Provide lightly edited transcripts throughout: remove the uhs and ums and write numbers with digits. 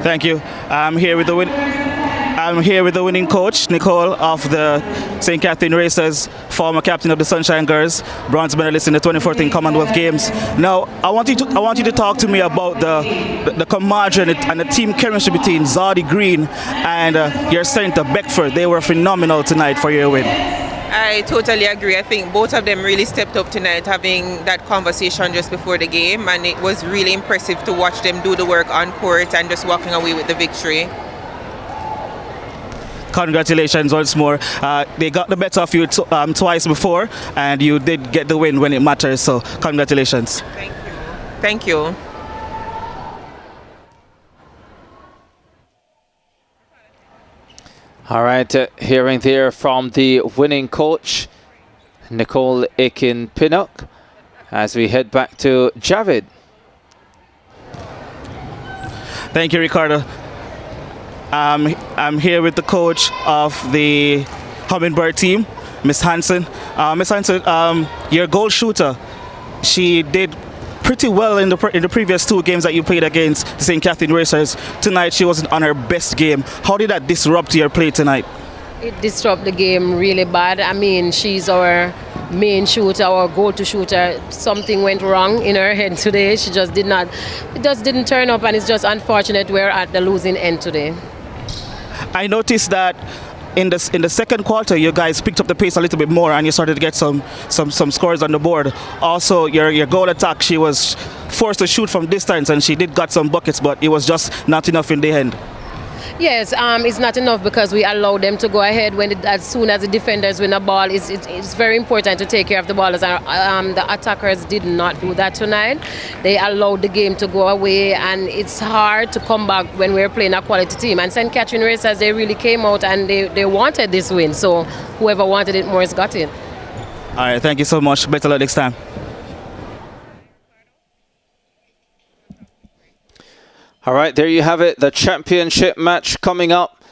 Thank you. I'm here with the winning coach, Nicole, of the St. Catherine Racers, former captain of the Sunshine Girls, bronze medalist in the 2014 Commonwealth Games. Now, I want you to talk to me about the camaraderie and the team chemistry between Zardy Green and your centre Beckford. They were phenomenal tonight for your win. I totally agree. I think both of them really stepped up tonight, having that conversation just before the game, and it was really impressive to watch them do the work on court and just walking away with the victory. Congratulations once more. They got the better of you twice before, and you did get the win when it matters, so congratulations. Thank you. Thank you. All right, hearing there from the winning coach, Nicole Aiken-Pinnock, as we head back to Javid. Thank you, Ricardo. I'm here with the coach of the Hummingbird team, Miss Hansen. Miss Hansen, your goal shooter, she did pretty well in the previous two games that you played against the St. Catherine Racers. Tonight she wasn't on her best game. How did that disrupt your play tonight? It disrupted the game really bad. I mean, she's our main shooter, our go-to shooter. Something went wrong in her head today. She just didn't turn up, and it's just unfortunate we're at the losing end today. I noticed that in the second quarter, you guys picked up the pace a little bit more, and you started to get some scores on the board. Also, your goal attack, she was forced to shoot from distance, and she did got some buckets, but it was just not enough in the end. Yes, it's not enough because we allow them to go ahead as soon as the defenders win a ball. It's very important to take care of the ball. The attackers did not do that tonight. They allowed the game to go away, and it's hard to come back when we're playing a quality team. And St. Catherine Racers, they really came out and they wanted this win. So whoever wanted it more has got it. All right, thank you so much. Better luck next time. All right, there you have it. The championship match coming up.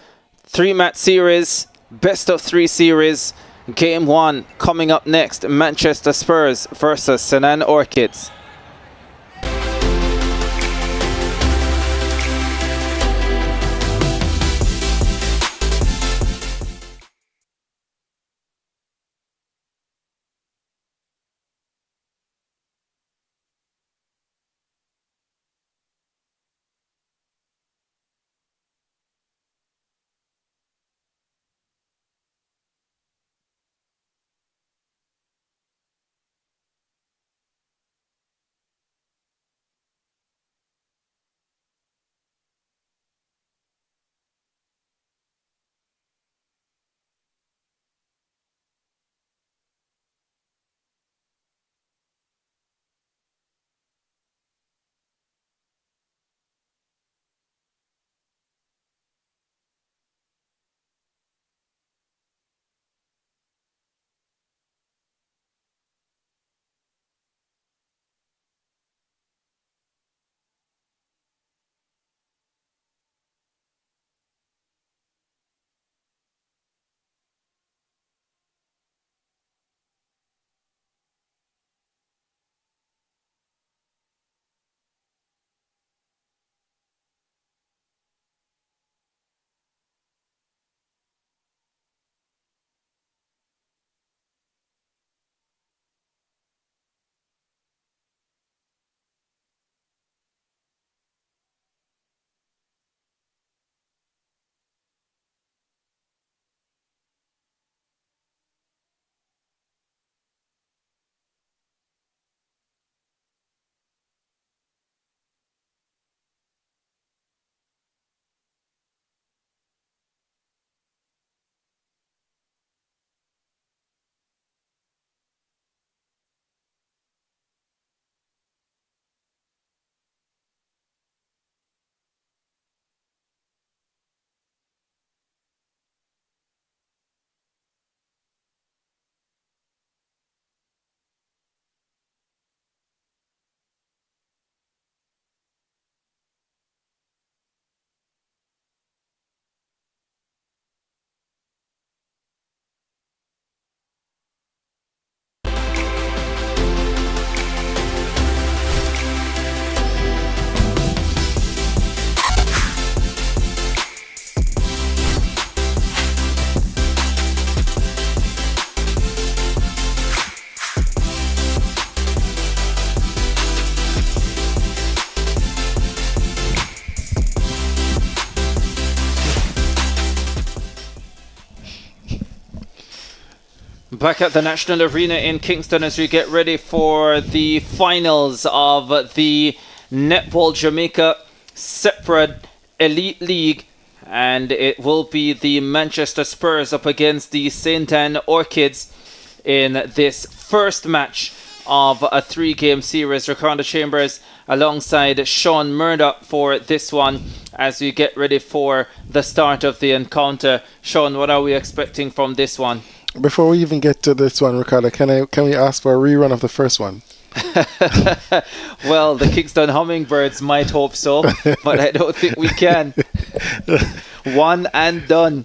3-match series, best of 3 series. Game 1 coming up next. Manchester Spurs versus St. Ann Orchids. Back at the National Arena in Kingston as we get ready for the finals of the Netball Jamaica separate Elite League, and it will be the Manchester Spurs up against the St. Anne Orchids in this first match of a 3-game series. Ricardo Chambers alongside Sean Murdoch for this one as we get ready for the start of the encounter. Sean, what are we expecting from this one? Before we even get to this one, Ricardo, can we ask for a rerun of the first one? Well, the Kingston Hummingbirds might hope so, but I don't think we can. One and done.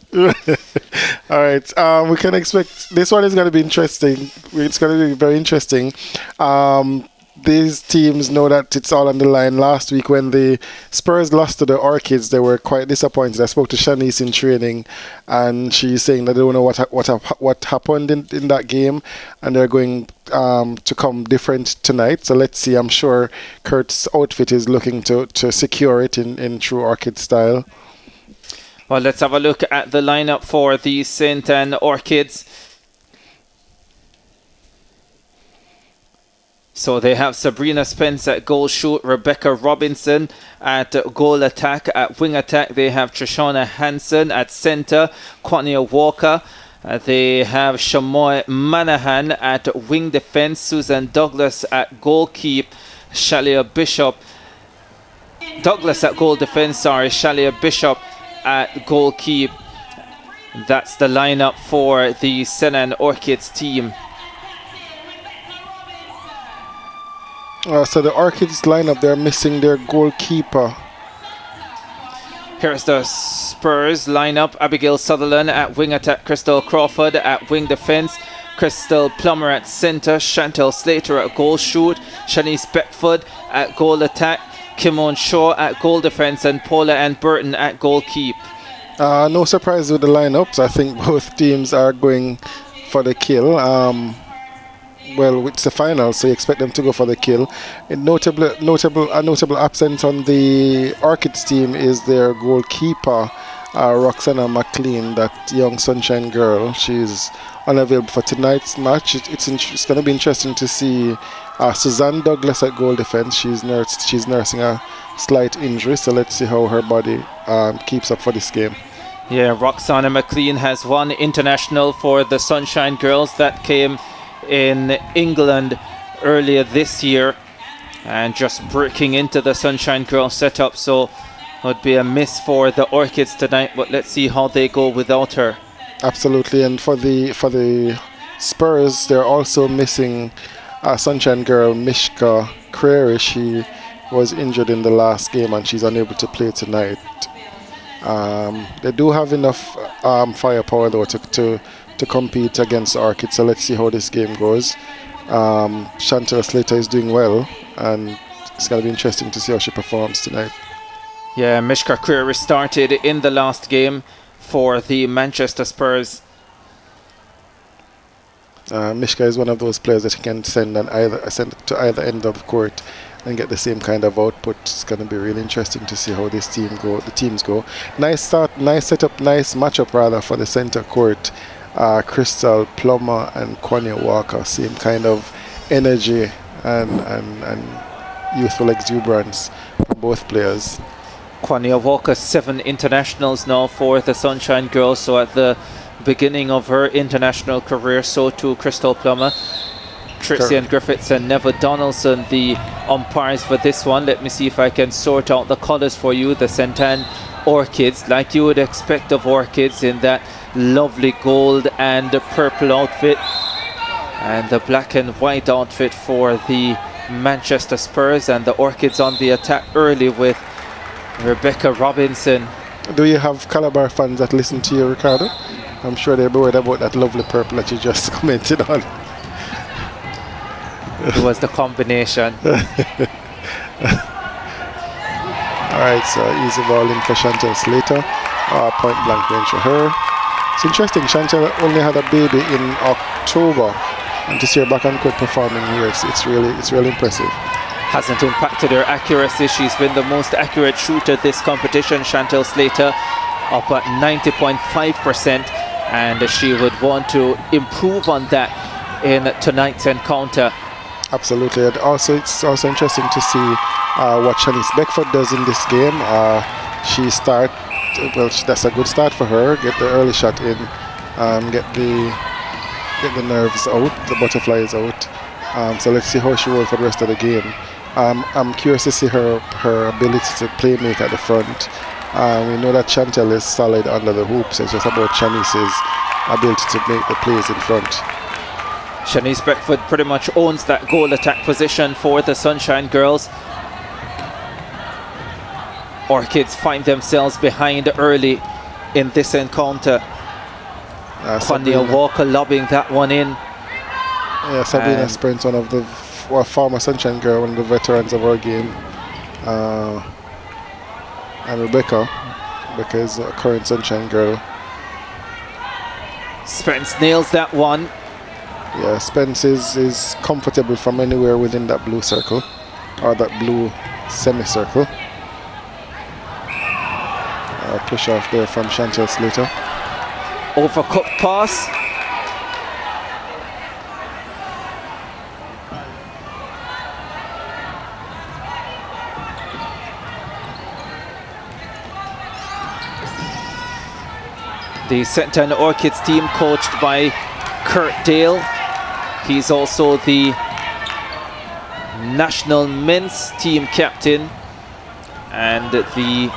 All right. We can expect this one is going to be interesting. It's going to be very interesting. These teams know that it's all on the line. Last week when the Spurs lost to the Orchids, they were quite disappointed. I spoke to Shanice in training, and she's saying that they don't know what happened in that game, and they're going to come different tonight. So let's see. I'm sure Kurt's outfit is looking to secure it in true Orchid style. Well, let's have a look at the lineup for the St. Anne Orchids. So they have Sabrina Spence at goal shoot, Rebecca Robinson at goal attack. At wing attack, they have Trishana Hansen at centre, Quania Walker. They have Shamoy Manahan at wing defence, Susan Douglas at goalkeep, Shalia Bishop. Douglas at goal defence, Shalia Bishop at goalkeep. That's the lineup for the St. Anne Orchids team. So the Orchids lineup, they're missing their goalkeeper. Here's the Spurs lineup. Abigail Sutherland at wing attack, Crystal Crawford at wing defence, Crystal Plummer at centre, Chantel Slater at goal shoot, Shanice Beckford at goal attack, Kimon Shaw at goal defence, and Paula Ann Burton at goalkeep. No surprise with the lineups. I think both teams are going for the kill. Well, it's the final, so you expect them to go for the kill. A notable absence on the Orchids team is their goalkeeper, Roxana McLean, that young sunshine girl. She's unavailable for tonight's match. It's going to be interesting to see Suzanne Douglas at goal defense. She's nursing a slight injury, so let's see how her body keeps up for this game. Yeah, Roxana McLean has one international for the Sunshine Girls that came in England earlier this year and just breaking into the Sunshine Girl setup, so it would be a miss for the Orchids tonight, but let's see how they go without her. Absolutely. And for the Spurs, they're also missing Sunshine Girl Mishka Creary. She was injured in the last game and she's unable to play tonight. They do have enough firepower though to compete against the Orchids, so let's see how this game goes. Chantel Slater is doing well, and it's going to be interesting to see how she performs tonight. Yeah, Mishka Creary started in the last game for the Manchester Spurs. Mishka is one of those players that you can send to either end of the court and get the same kind of output. It's going to be really interesting to see how the teams go. Nice start, nice setup, nice matchup rather for the center court. Crystal Plummer and Quania Walker, same kind of energy and youthful exuberance from both players. Quania Walker, 7 internationals now for the Sunshine Girls, so at the beginning of her international career, so too Crystal Plummer. Trician Griffiths and Neva Donaldson, the umpires for this one. Let me see if I can sort out the colours for you. The St. Anne Orchids, like you would expect of Orchids, in that lovely gold and purple outfit, and the black and white outfit for the Manchester Spurs, and the Orchids on the attack early with Rebecca Robinson. Do you have Calabar fans that listen to you, Ricardo? I'm sure they're worried about that lovely purple that you just commented on. It was the combination. Alright, so easy ball in for Chantel Slater. Point blank range for her. It's interesting, Chantel only had a baby in October, and to see her back on court performing here, it's really impressive. Hasn't impacted her accuracy. She's been the most accurate shooter this competition. Chantel Slater up at 90.5%. and she would want to improve on that in tonight's encounter. Absolutely, and also it's also interesting to see what Shanice Beckford does in this game. That's a good start for her. Get the early shot in, get the nerves out, the butterflies out. So let's see how she will for the rest of the game. I'm curious to see her ability to play make at the front. We know that Chantel is solid under the hoop, so it's just about Shanice's ability to make the plays in front. Shanice Beckford pretty much owns that goal attack position for the Sunshine Girls. Orchids find themselves behind early in this encounter. Cornelia Walker lobbing that one in. Yeah, Sabrina Sprint, one of the former Sunshine Girl, one of the veterans of our game. And Rebecca is a current Sunshine Girl. Spence nails that one. Yeah, Spence is comfortable from anywhere within that blue circle, or that blue semicircle. Push off there from Chantel Slater. Overcooked pass. The St. Anne Orchids team coached by Kurt Dale. He's also the national men's team captain, and the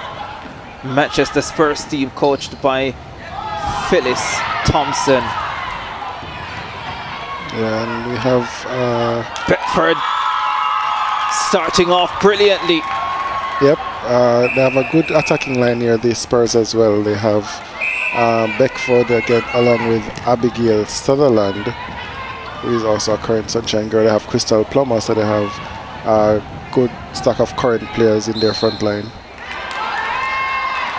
Manchester Spurs team coached by Phyllis Thompson. Yeah, and we have Beckford starting off brilliantly. Yep, they have a good attacking line here, the Spurs as well. They have Beckford again, along with Abigail Sutherland, who is also a current Sunshine Girl. They have Crystal Plummer, so they have a good stack of current players in their front line.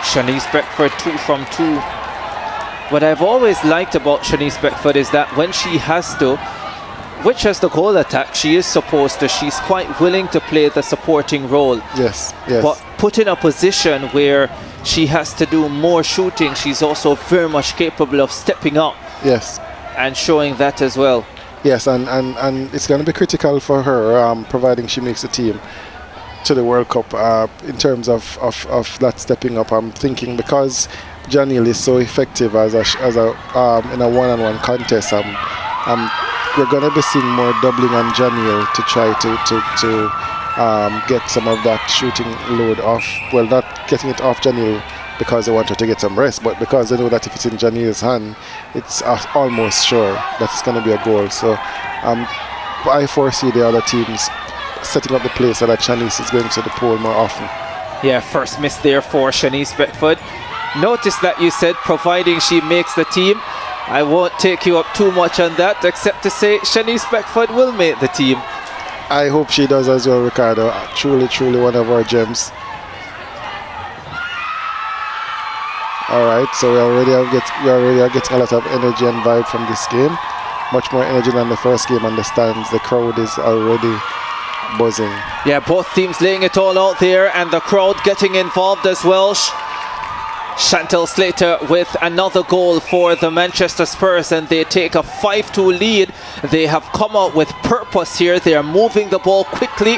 Shanice Beckford 2 from 2. What I've always liked about Shanice Beckford is that when she has to, which has the goal attack, she is supposed to, she's quite willing to play the supporting role. Yes. But put in a position where she has to do more shooting, she's also very much capable of stepping up. Yes. And showing that as well. Yes, and it's going to be critical for her, providing she makes the team to the World Cup in terms of that stepping up. I'm thinking because Janelle is so effective as a in a one-on-one contest, we're going to be seeing more doubling on Janelle to try to get some of that shooting load off. Well, not getting it off Janelle because they want her to get some rest, but because they know that if it's in Janelle's hand, it's almost sure that it's going to be a goal. So I foresee the other teams setting up the play so that Shanice is going to the pole more often. Yeah, first miss there for Shanice Beckford. Notice that you said providing she makes the team. I won't take you up too much on that, except to say Shanice Beckford will make the team. I hope she does as well, Ricardo. Truly one of our gems. Alright, so we already are getting a lot of energy and vibe from this game. Much more energy than the first game on the stands. The crowd is already buzzing. Yeah, both teams laying it all out there, and the crowd getting involved as well. Chantel Slater with another goal for the Manchester Spurs, and they take a 5-2 lead. They have come out with purpose here. They are moving the ball quickly,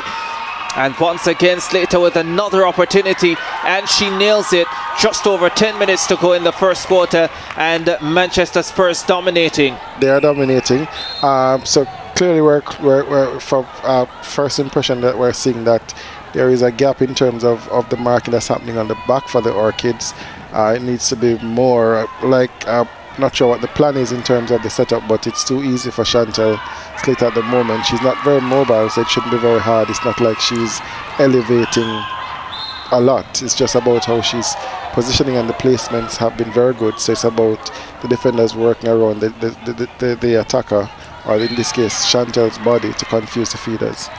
and once again Slater with another opportunity, and she nails it. Just over 10 minutes to go in the first quarter, and Manchester Spurs dominating. They are dominating. So clearly we're from first impression that we're seeing that there is a gap in terms of the marking that's happening on the back for the Orchids. It needs to be more not sure what the plan is in terms of the setup, but it's too easy for Chantel Slater at the moment. She's not very mobile, so it shouldn't be very hard. It's not like she's elevating a lot. It's just about how she's positioning, and the placements have been very good. So it's about the defenders working around the attacker, or in this case Chantel's body, to confuse the feeders.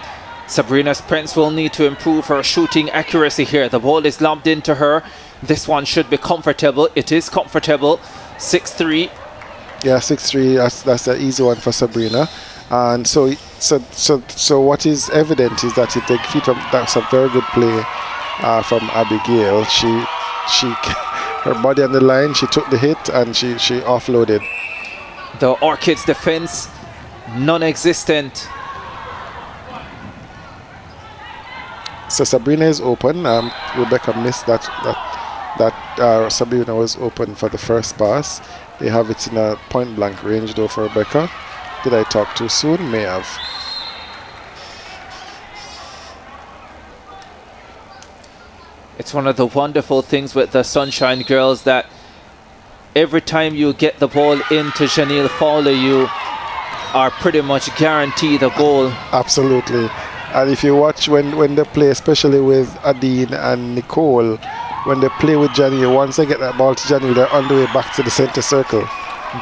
Sabrina Spence will need to improve her shooting accuracy here. The ball is lobbed into her. This one should be comfortable. It is comfortable. 6-3. Yeah, 6-3. That's an easy one for Sabrina. And so what is evident is that it takes feet from. That's a very good play from Abigail. She her body on the line. She took the hit and she offloaded. The Orchids defense non-existent. So Sabrina is open. Rebecca missed that Sabrina was open for the first pass. They have it in a point blank range though for Rebecca. Did I talk too soon? May have. It's one of the wonderful things with the Sunshine Girls that every time you get the ball into Janelle Fowler, you are pretty much guaranteed a goal. Absolutely. And if you watch when they play, especially with Adine and Nicole, when they play with Janelle, once they get that ball to Janelle, they're on the way back to the center circle.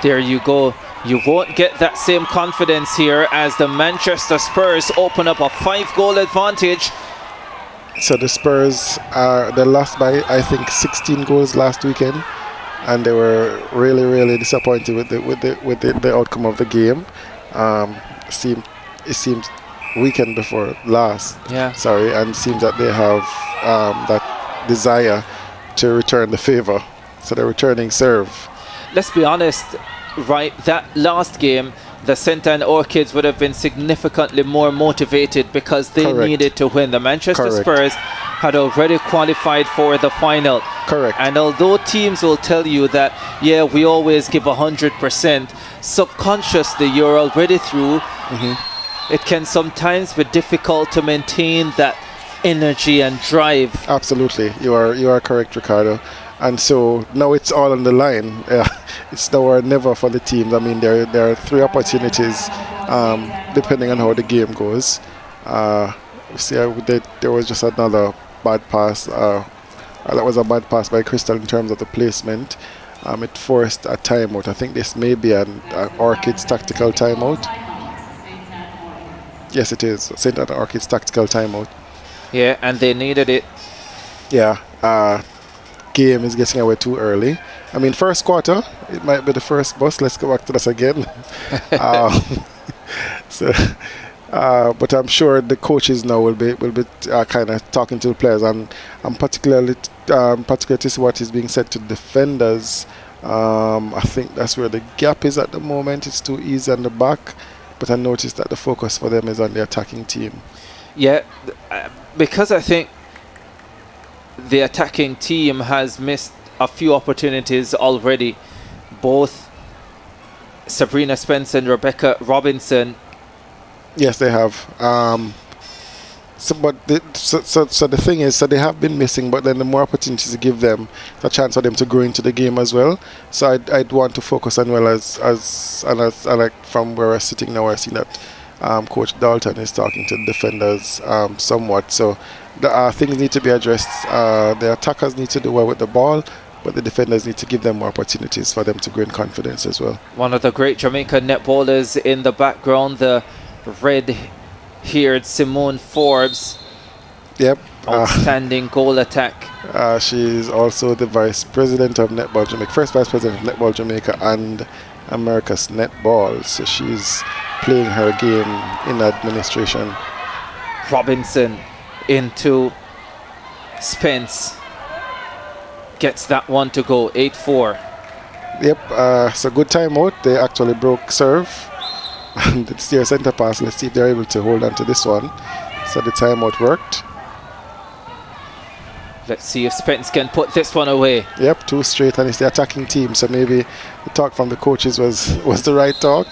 There you go. You won't get that same confidence here as the Manchester Spurs open up a 5-goal advantage. So the Spurs they lost by I think 16 goals last weekend, and they were really disappointed with the outcome of the game. It seems weekend before last. Yeah. Sorry, and it seems that they have that desire to return the favor. So they're returning serve. Let's be honest, right? That last game, the St. Anne Orchids would have been significantly more motivated because they Correct. needed to win. The Manchester Correct. Spurs had already qualified for the final. Correct. And although teams will tell you that, yeah, we always give 100%, subconsciously you're already through. It can sometimes be difficult to maintain that energy and drive. Absolutely, you are correct, Ricardo. And so now it's all on the line. It's now or never for the teams. I mean, there are 3 opportunities, depending on how the game goes. See, there was just another bad pass. That was a bad pass by Crystal in terms of the placement. It forced a timeout. I think this may be an Orchids tactical timeout. Yes, it is. St. Anne Orchids tactical timeout. Yeah, and they needed it. Yeah. Game is getting away too early. I mean, first quarter, it might be the first bus. Let's go back to this again. But I'm sure the coaches now will be kind of talking to the players, and I'm particularly to see what is being said to defenders. I think that's where the gap is at the moment. It's too easy on the back, but I noticed that the focus for them is on the attacking team. Yeah, because I think the attacking team has missed a few opportunities already. Both Sabrina Spence and Rebecca Robinson. Yes, they have. So the thing is, so they have been missing, but then the more opportunities to give them, the chance for them to grow into the game as well. So I'd want to focus on as like from where we're sitting now, I see that Coach Dalton is talking to the defenders somewhat. So the things need to be addressed. The attackers need to do well with the ball, but the defenders need to give them more opportunities for them to grow in confidence as well. One of the great Jamaican netballers in the background, the red-haired Simone Forbes. Yep. Outstanding goal attack. She's also the vice president of Netball Jamaica, first vice president of Netball Jamaica and America's Netball. So she's playing her game in administration. Robinson into Spence. Gets that one to go, 8-4. Yep, so good timeout. They actually broke serve. And it's their center pass. Let's see if they're able to hold on to this one. So the timeout worked. Let's see if Spence can put this one away. Yep, 2 straight, and it's the attacking team. So maybe the talk from the coaches was the right talk.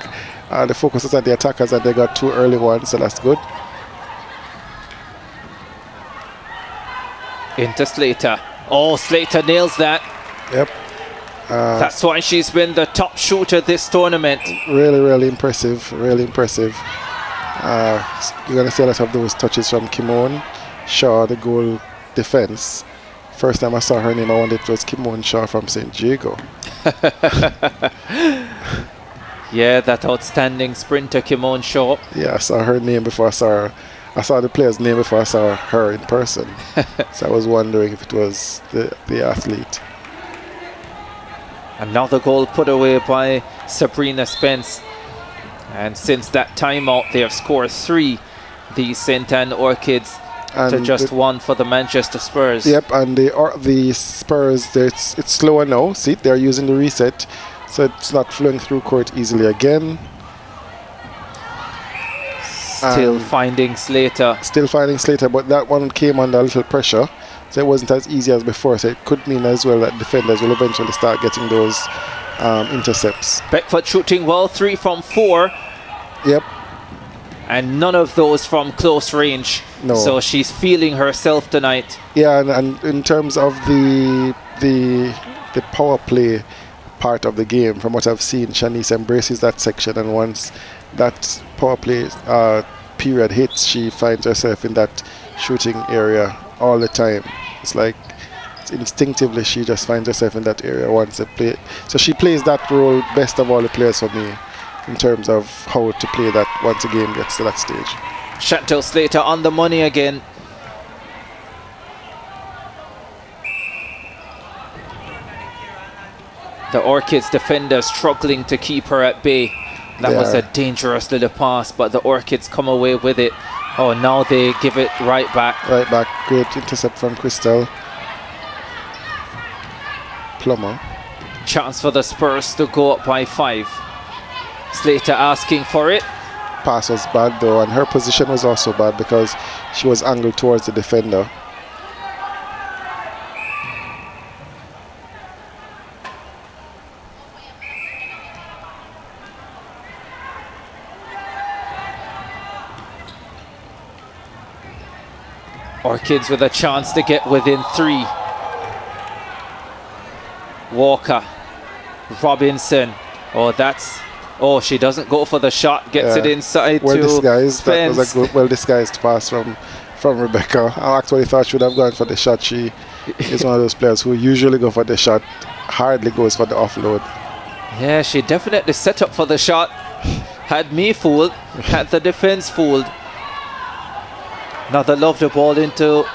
The focus was on the attackers, and they got 2 early ones, so that's good. Into Slater. Oh, Slater nails that. Yep. That's why she's been the top shooter this tournament. Really impressive. Really impressive. You're going to see a lot of those touches from Kimon Shaw, the goal defense. First time I saw her name, I wondered if it was Kimon Shaw from St. Diego. Yeah, that outstanding sprinter, Kimon Shaw. Yeah, I saw her name before I saw her. I saw the player's name before I saw her in person. So I was wondering if it was the athlete. Another goal put away by Sabrina Spence. And since that timeout, they have scored 3. The St. Anne Orchids And to just 1 for the Manchester Spurs. Yep, and the Spurs, it's slower now. See, they're using the reset, so it's not flowing through court easily again. Still finding Slater. Still finding Slater, but that one came under a little pressure, so it wasn't as easy as before. So it could mean as well that defenders will eventually start getting those intercepts. Beckford shooting well, 3 from 4. Yep. And none of those from close range. No. So she's feeling herself tonight. Yeah, and in terms of the power play part of the game, from what I've seen, Shanice embraces that section, and once that power play period hits, she finds herself in that shooting area all the time. It's like instinctively she just finds herself in that area once they play. So she plays that role best of all the players for me, in terms of how to play that once a game gets to that stage. Chantel Slater on the money again. The Orchids defender struggling to keep her at bay. That was a dangerous little pass, but the Orchids come away with it. Oh, now they give it right back. Right back. Great intercept from Crystal Plummer. Chance for the Spurs to go up by 5. Slater asking for it. Pass was bad though, and her position was also bad because she was angled towards the defender. Orchids with a chance to get within 3. Walker, Robinson. Oh, she doesn't go for the shot. Gets it inside well to disguised. Spence. That was a good, well disguised pass from Rebecca. I actually thought she would have gone for the shot. She is one of those players who usually go for the shot, hardly goes for the offload. Yeah, she definitely set up for the shot. Had me fooled. Had the defense fooled. Another love the ball into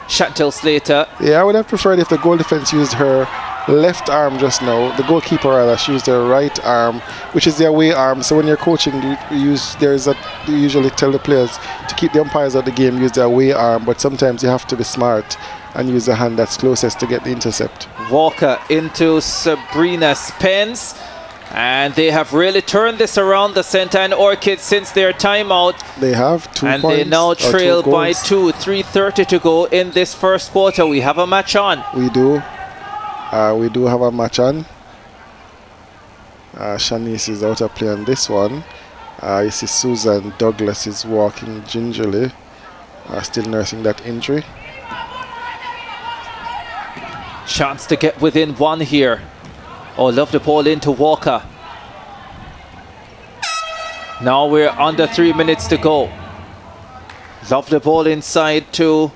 Chantel Slater. Yeah, I would have preferred if the goal defense used her left arm just now. The goalkeeper rather, she used her right arm, which is the away arm. So when you're coaching, you usually tell the players to keep the umpires out of the game, use the away arm. But sometimes you have to be smart and use the hand that's closest to get the intercept. Walker into Sabrina Spence. And they have really turned this around, the St. Anne Orchids, since their timeout. They have 2 points. And they now trail by 2. 3:30 to go in this first quarter. We have a match on. We do. We do have a match on. Shanice is out of play on this one. You see Susan Douglas is walking gingerly, still nursing that injury. Chance to get within 1 here. Oh, love the ball into Walker. Now we're under 3 minutes to go. Love the ball inside to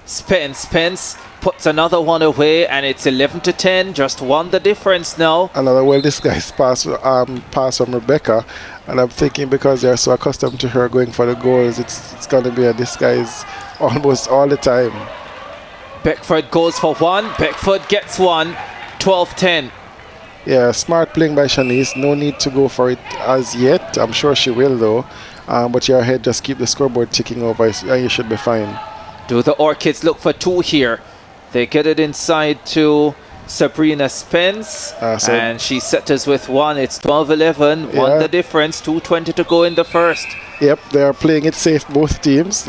Spence. Spence puts another one away, and it's 11-10. Just 1 the difference now. Another well-disguised pass from Rebecca. And I'm thinking because they're so accustomed to her going for the goals, it's going to be a disguise almost all the time. Beckford goes for 1. Beckford gets 1. 12-10. Yeah, smart playing by Shanice. No need to go for it as yet. I'm sure she will though. But your head, just keep the scoreboard ticking over and you should be fine. Do the Orchids look for 2 here? They get it inside to Sabrina Spence. And she settles with 1. It's 12-11. 1 the difference. 2:20 to go in the first. Yep, they are playing it safe, both teams.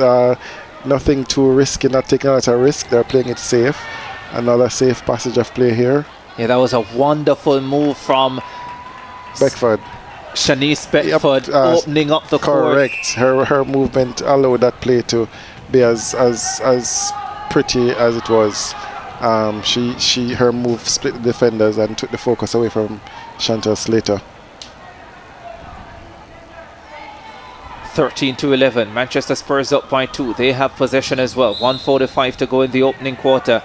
Nothing too risky, not taking out a risk. They're playing it safe. Another safe passage of play here. Yeah, that was a wonderful move from Beckford. Shanice Beckford, opening up the court. Correct. Her movement allowed that play to be as pretty as it was. Her move split the defenders and took the focus away from Chantal Slater. 13-11. Manchester Spurs up by 2. They have possession as well. 1:45 to go in the opening quarter.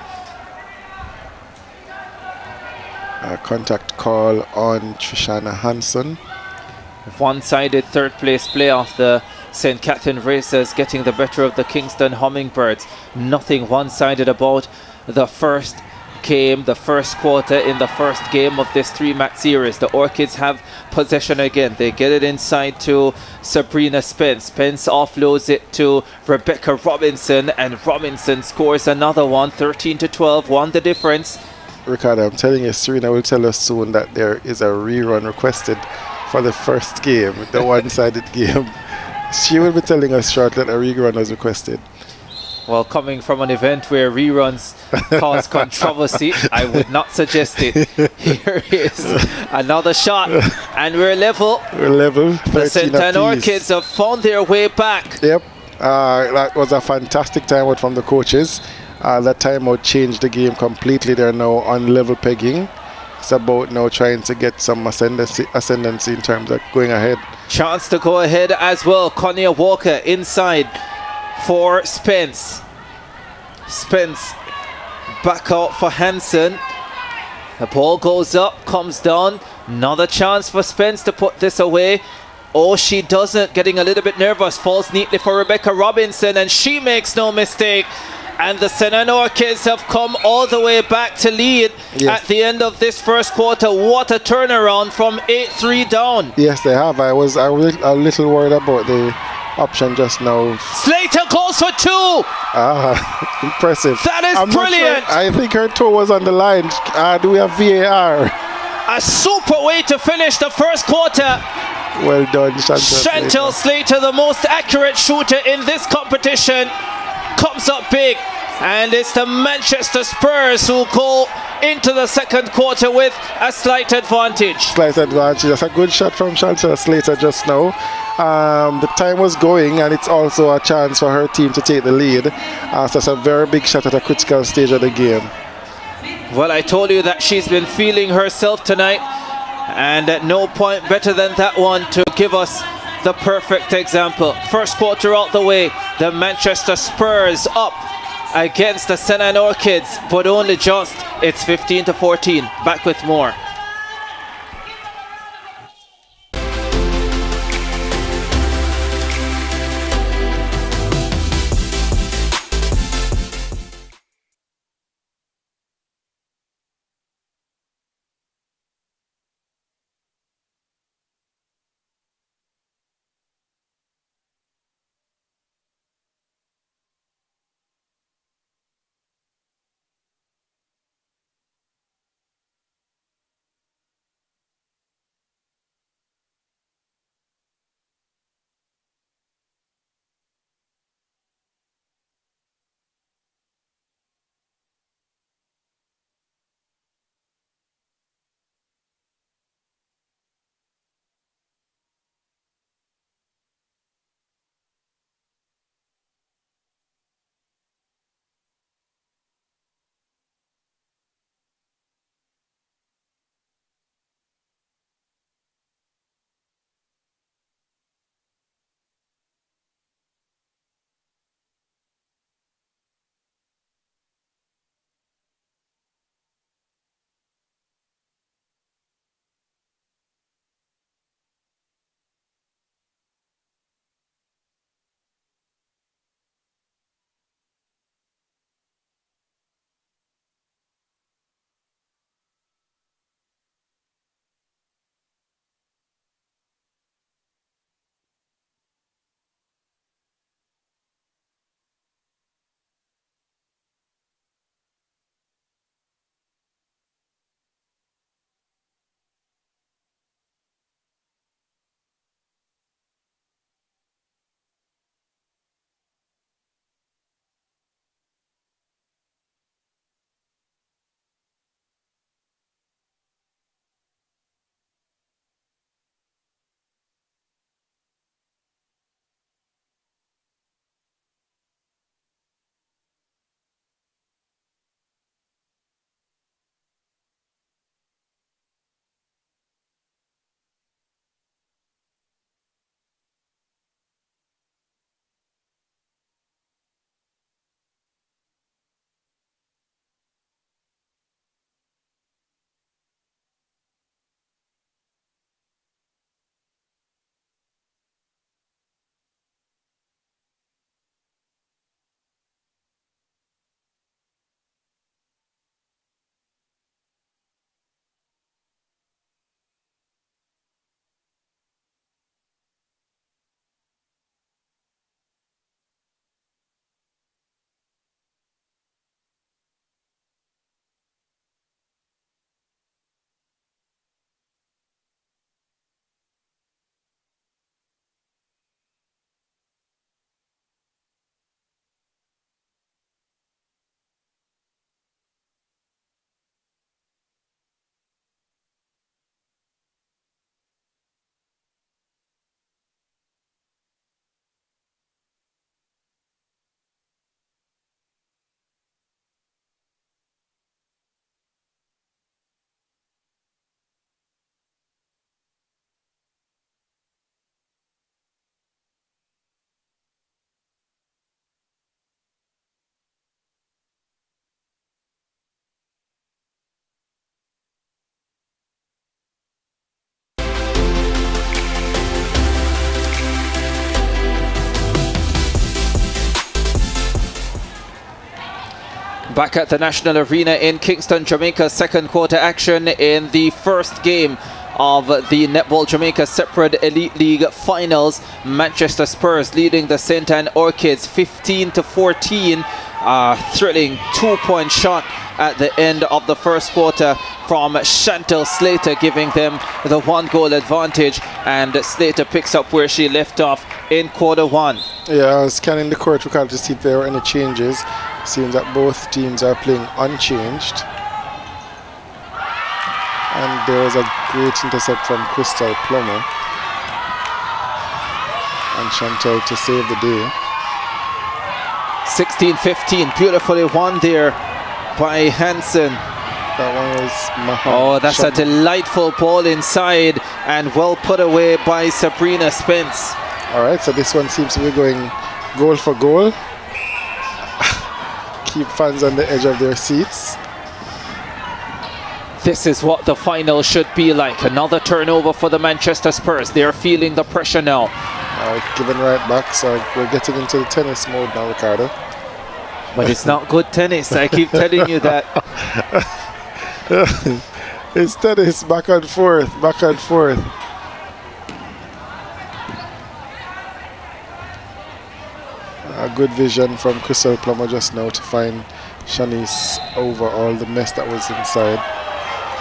Contact call on Trishana Hanson. One-sided third place playoff. The St. Catherine Racers getting the better of the Kingston Hummingbirds. Nothing one-sided about the first came the first quarter in the first game of this 3-match series. The Orchids have possession again. They get it inside to Sabrina Spence. Spence offloads it to Rebecca Robinson, and Robinson scores another one. 13-12, won the difference. Ricardo, I'm telling you, Serena will tell us soon that there is a rerun requested for the first game, the one-sided game. She will be telling us shortly that a rerun was requested. Well, coming from an event where reruns cause controversy, I would not suggest it. Here is another shot, and we're level. We're level. The St. Anne Orchids have found their way back. Yep, that was a fantastic timeout from the coaches. That timeout changed the game completely. They're now on level pegging. It's about now trying to get some ascendancy in terms of going ahead. Chance to go ahead as well. Konya Walker inside for Spence. Spence back out for Hansen. The ball goes up, comes down. Another chance for Spence to put this away. Oh, she doesn't. Getting a little bit nervous. Falls neatly for Rebecca Robinson, and she makes no mistake. And the St. Anne Orchids have come all the way back to lead at the end of this first quarter. What a turnaround from 8-3 down. Yes, they have. I was a little worried about the option just now. Slater goes for two. Impressive. That is brilliant. Sure. I think her toe was on the line. Do we have VAR? A super way to finish the first quarter. Well done, Chantal Slater, the most accurate shooter in this competition, comes up big, and it's the Manchester Spurs who go into the second quarter with a slight advantage. Slight advantage. That's a good shot from Chantal Slater just now. The time was going, and it's also a chance for her team to take the lead. So it's a very big shot at a critical stage of the game. Well, I told you that she's been feeling herself tonight, and at no point better than that one to give us the perfect example. First quarter out the way, the Manchester Spurs up against the St. Anne Orchids, but only just. It's 15-14. Back with more. Back at the National Arena in Kingston, Jamaica, second quarter action in the first game of the Netball Jamaica Separate Elite League Finals. Manchester Spurs leading the St. Anne Orchids 15-14. Thrilling 2-point shot at the end of the first quarter from Chantal Slater, giving them the 1-goal advantage, and Slater picks up where she left off in quarter one. Yeah, I was scanning the court record to see if there were any changes. Seems that both teams are playing unchanged. And there was a great intercept from Crystal Plummer. And Chantal to save the day. 16-15, beautifully won there by Hansen. That one was Mahan. Oh, that's a delightful ball inside and well put away by Sabrina Spence. All right, so this one seems to be going goal for goal. Keep fans on the edge of their seats. This is what the final should be like. Another turnover for the Manchester Spurs. They're feeling the pressure now. Given right back, so we're getting into the tennis mode now, Ricardo. But it's not good tennis, I keep telling you that. It's tennis, back and forth, back and forth. A good vision from Crystal Plummer just now to find Shanice over all the mess that was inside.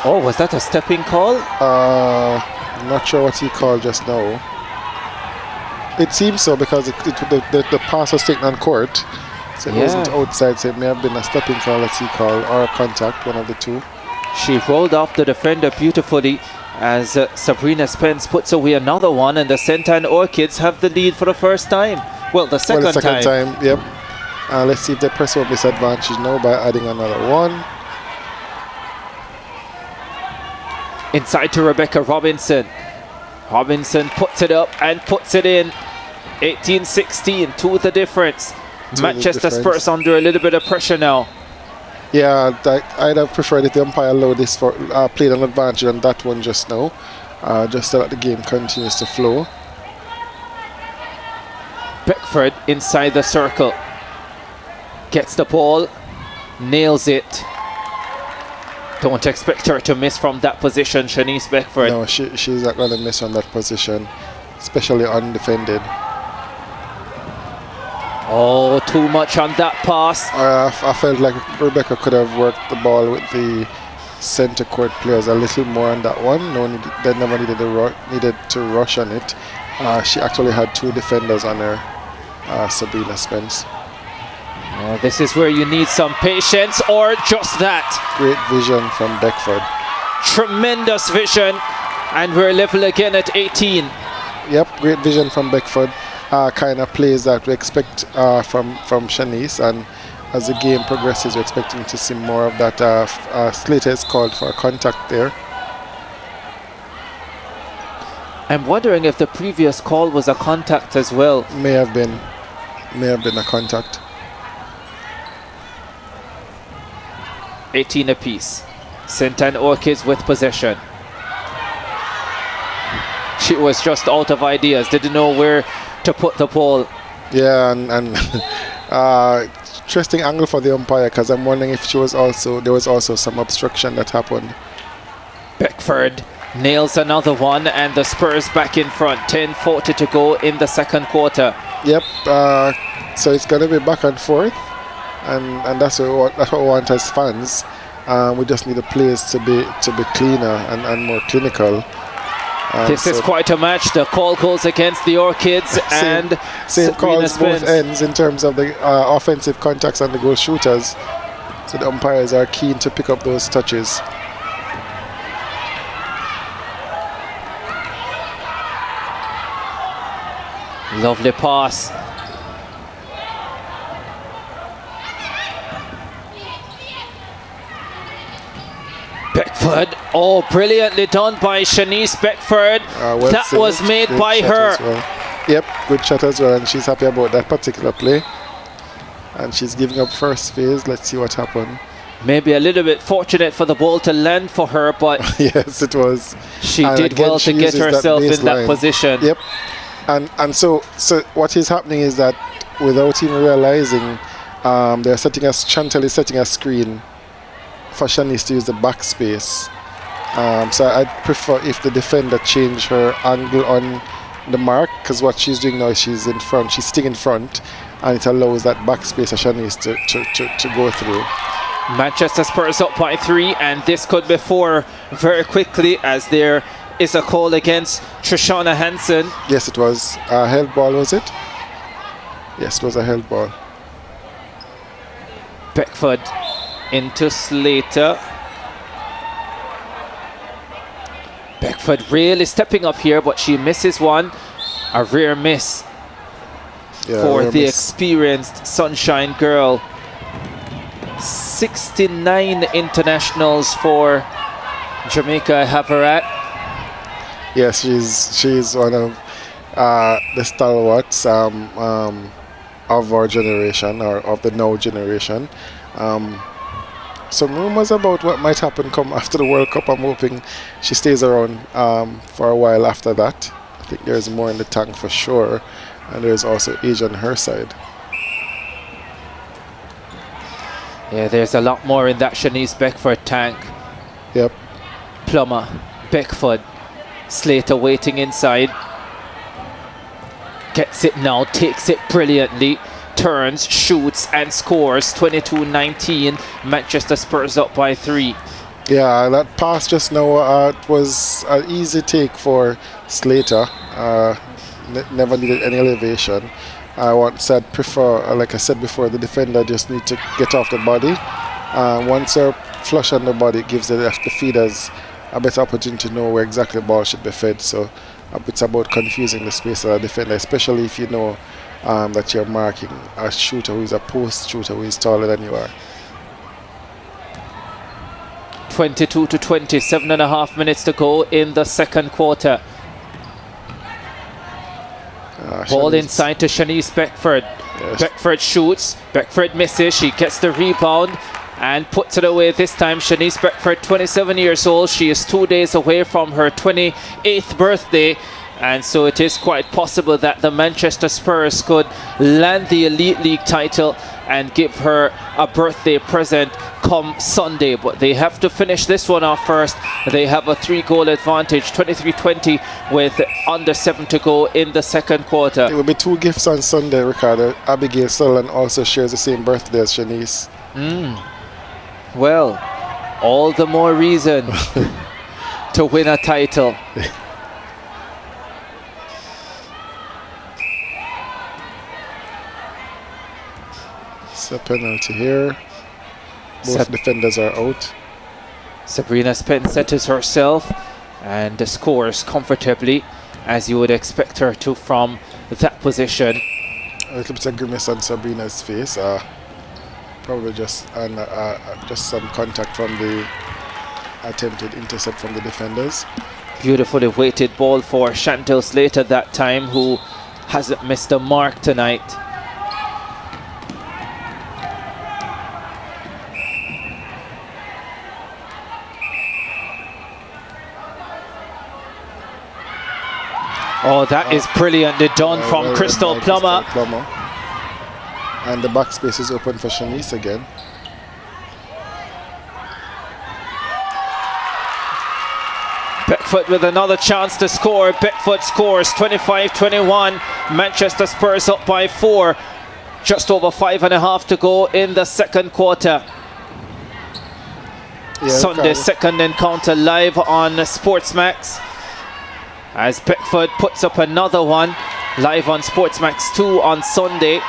Oh, was that a stepping call? I'm not sure what he called just now. It seems so because the pass was taken on court. So it wasn't outside, so it may have been a stepping call that he called, or a contact, one of the two. She rolled off the defender beautifully as Sabrina Spence puts away another one, and the St. Anne Orchids have the lead for the first time. Well, the second time. Yep. Let's see if they press up this advantage now by adding another one. Inside to Rebecca Robinson. Robinson puts it up and puts it in. 18-16, to the difference. Manchester Spurs under a little bit of pressure now. Yeah, I'd have preferred if the umpire allowed this for played an advantage on that one just now, just so that the game continues to flow. Beckford inside the circle, gets the ball, nails it. Don't expect her to miss from that position, Shanice Beckford. No, she's not going to miss on that position, especially undefended. Oh, too much on that pass. I felt like Rebecca could have worked the ball with the center court players a little more on that one. They never needed to rush on it. She actually had two defenders on her, Sabrina Spence. This is where you need some patience, or just that. Great vision from Beckford. Tremendous vision, and we're level again at 18. Yep, great vision from Beckford. Kind of plays that we expect from Shanice, and as the game progresses, we're expecting to see more of that. Slater is called for a contact there. I'm wondering if the previous call was a contact as well. May have been a contact. 18 apiece. St. Anne Orchids with possession. She was just out of ideas, didn't know where to put the ball. Yeah, and interesting angle for the umpire, because I'm wondering if there was also some obstruction that happened. Beckford nails another one, and the Spurs back in front. 10:40 to go in the second quarter. Yep. So it's gonna be back and forth, and that's what we want as fans. We just need the players to be cleaner and more clinical. This is quite a match. The call goes against the Orchids, and same calls both ends in terms of the offensive contacts and the goal shooters. So the umpires are keen to pick up those touches. Lovely pass. Beckford. Oh, brilliantly done by Shanice Beckford. That was made by her. Well. Yep, good shot as well, and she's happy about that particular play. And she's giving up first phase. Let's see what happened. Maybe a little bit fortunate for the ball to land for her, but yes, it was. She did well to get herself in that position. Yep. And so what is happening is that without even realizing, Chantel is setting a screen for Shanice to use the backspace. So I'd prefer if the defender change her angle on the mark, because what she's doing now is she's sitting in front, and it allows that backspace for Shanice to go through. Manchester Spurs up by 3, and this could be 4 very quickly, as there is a call against Trishana Hansen. Yes, it was a held ball, was it? Yes, it was a held ball. Beckford into Slater. Beckford really stepping up here, but she misses one. A rare miss for the experienced Sunshine girl. 69 internationals for Jamaica, I have her at. Yes, she's one of the stalwarts of our generation, or of the now generation. Some rumors about what might happen come after the World Cup. I'm hoping she stays around for a while after that. I think there's more in the tank for sure, and there's also age on her side. Yeah, there's a lot more in that Shanice Beckford tank. Yep. Plummer, Beckford, Slater waiting inside. Gets it now, takes it brilliantly. Turns, shoots and scores. 22-19. Manchester Spurs up by 3. Yeah, that pass just now was an easy take for Slater. Never needed any elevation. I'd prefer, like I said before, the defender just need to get off the body. Once they're flush on the body, it gives the feeders a better opportunity to know where exactly the ball should be fed. So it's about confusing the space of the defender, especially if you know that you're marking a shooter who is a post shooter who is taller than you are. 22-20, 7.5 minutes to go in the second quarter. Ball inside to Shanice Beckford. Yes. Beckford shoots, Beckford misses, she gets the rebound and puts it away this time. Shanice Beckford, 27 years old. She is 2 days away from her 28th birthday. And so it is quite possible that the Manchester Spurs could land the Elite League title and give her a birthday present come Sunday. But they have to finish this one off first. They have a 3-goal advantage, 23-20, with under 7 to go in the second quarter. It will be 2 gifts on Sunday, Ricardo. Abigail Sutherland also shares the same birthday as Shanice. Well, all the more reason to win a title. It's a penalty here. Both defenders are out. Sabrina Spence settles herself and scores comfortably, as you would expect her to from that position. A little bit of grimace on Sabrina's face. Probably just some contact from the attempted intercept from the defenders. Beautifully weighted ball for Chantel Slater that time, who hasn't missed a mark tonight. Oh, that is brilliantly done from Crystal Plummer. And the backspace is open for Shanice again. Beckford with another chance to score. Beckford scores 25-21. Manchester Spurs up by 4. Just over 5.5 to go in the second quarter. Yeah, Sunday's second encounter live on SportsMax, as Beckford puts up another one live on SportsMax 2 on Sunday,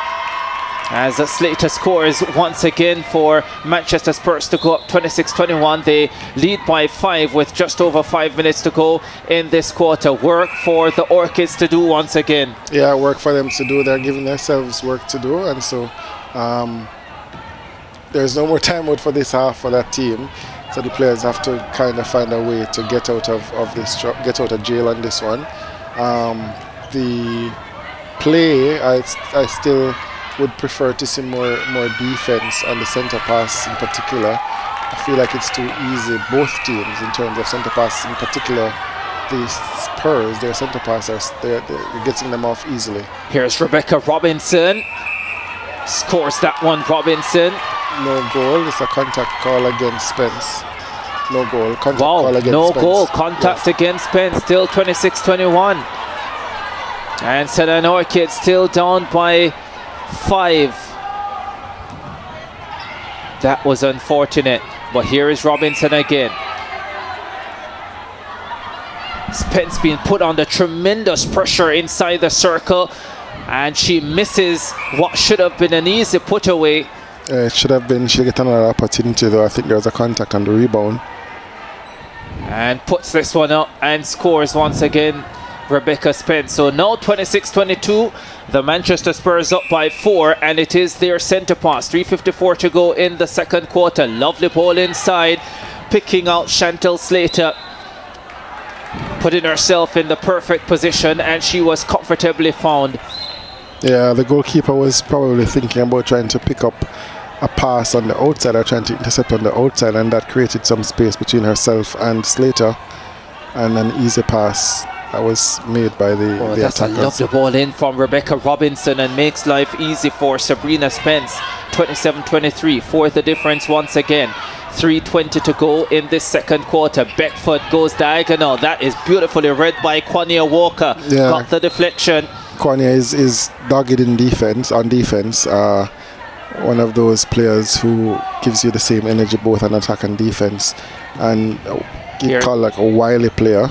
as Slater scores once again for Manchester Spurs to go up 26-21. They lead by 5 with just over 5 minutes to go in this quarter. Work for the Orchids to do once again. Yeah, work for them to do. They're giving themselves work to do, and so there's no more time out for this half for that team. So the players have to kind of find a way to get out of this, get out of jail on this one. The play, I still would prefer to see more defense on the centre pass in particular. I feel like it's too easy, both teams, in terms of centre pass in particular. The Spurs, their centre passers, they're getting them off easily. Here's Rebecca Robinson. Scores that one, Robinson. No goal. It's a contact call against Spence. No goal. Contact Wow, call against no Spence. goal. Contact against Spence. Still 26-21. And St. Orchids still down by 5. That was unfortunate. But here is Robinson again. Spence being put under tremendous pressure inside the circle. And she misses what should have been an easy put away. It should have been. She'll get another opportunity, though. I think there was a contact on the rebound. And puts this one up and scores once again, Rebecca Spence. So now 26-22, the Manchester Spurs up by 4, and it is their centre pass. 3:54 to go in the second quarter. Lovely ball inside, picking out Chantal Slater, putting herself in the perfect position, and she was comfortably found. Yeah, the goalkeeper was probably thinking about trying to pick up a pass on the outside or trying to intercept on the outside, and that created some space between herself and Slater, and an easy pass that was made by the that's attackers. a lovely ball in from Rebecca Robinson and makes life easy for Sabrina Spence. 27-23, fourth the difference once again. 3:20 to go in this second quarter. Beckford goes diagonal. That is beautifully read by Quania Walker. Yeah. Got the deflection. Quania is dogged in defense. One of those players who gives you the same energy both on attack and defense, and you call like a wily player.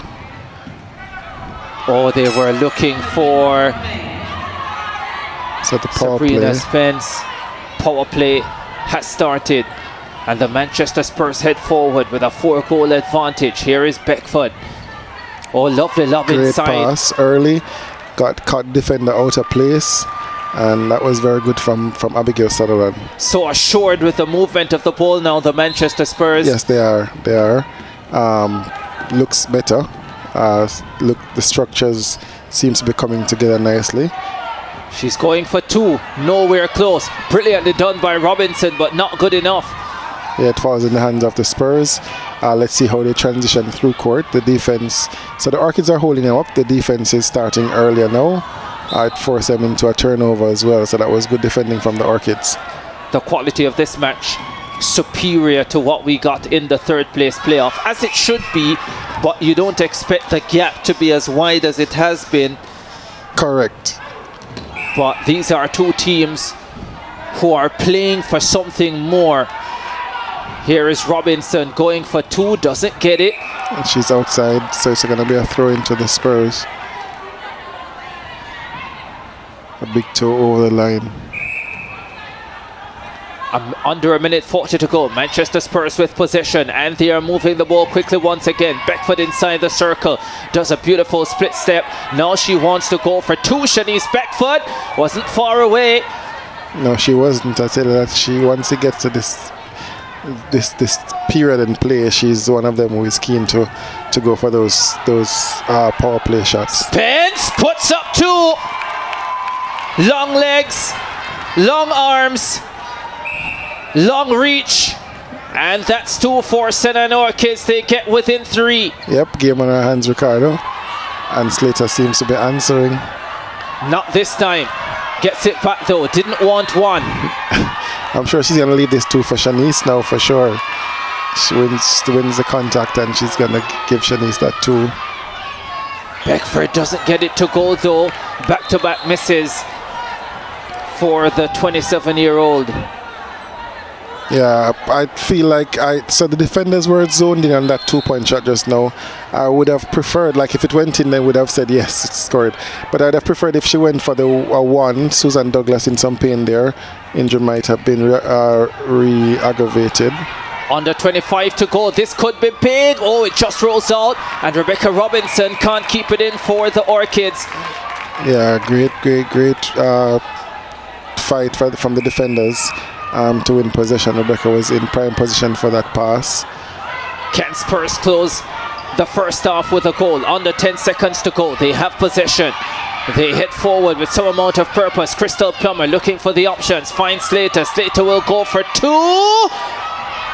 Oh, they were looking for So the power Sabrina play. Spence. Power play has started, and the Manchester Spurs head forward with a 4-goal advantage. Here is Beckford. Oh, lovely love Great inside. pass early, got caught defender out of place, and that was very good from Abigail Sutherland. So assured with the movement of the ball now, the Manchester Spurs. Yes, they are. Looks better. Look, the structures seems to be coming together nicely. She's going for 2, nowhere close. Brilliantly done by Robinson, but not good enough. Yeah, it falls in the hands of the Spurs. Let's see how they transition through court. The defense. So the Orchids are holding them up. The defense is starting earlier now. It forced them into a turnover as well. So that was good defending from the Orchids. The quality of this match superior to what we got in the third place playoff, as it should be, but you don't expect the gap to be as wide as it has been. Correct. But these are two teams who are playing for something more. Here is Robinson going for 2, doesn't get it. And she's outside, so it's going to be a throw into the Spurs. A big toe over the line. Under 1:40 to go. Manchester Spurs with possession, and they are moving the ball quickly once again. Beckford inside the circle, does a beautiful split step. Now she wants to go for 2. Shanice Beckford wasn't far away. No, she wasn't. I tell you that once she gets to this period in play, she's one of them who is keen to go for those power play shots. Spence puts up 2. Long legs, long arms, long reach, and that's 2 for St. Orchids. They get within 3. Yep, game on her hands, Ricardo. And Slater seems to be answering. Not this time. Gets it back though. Didn't want 1. I'm sure she's going to leave this 2 for Shanice now for sure. She wins the contact, and she's going to give Shanice that 2. Beckford doesn't get it to go though. Back-to-back misses for the 27-year-old. Yeah, I feel like so the defenders were zoned in on that 2-point shot just now. I would have preferred, like if it went in, they would have said yes, it's scored. But I'd have preferred if she went for the 1. Susan Douglas in some pain there. Injury might have been re-aggravated. Under 25 to go. This could be big. Oh, it just rolls out, and Rebecca Robinson can't keep it in for the Orchids. Yeah, great fight from the defenders to win possession. Rebecca was in prime position for that pass. Can Spurs close the first half with a goal? Under 10 seconds to go. They have possession. They head forward with some amount of purpose. Crystal Plummer looking for the options. Finds Slater. Slater will go for 2.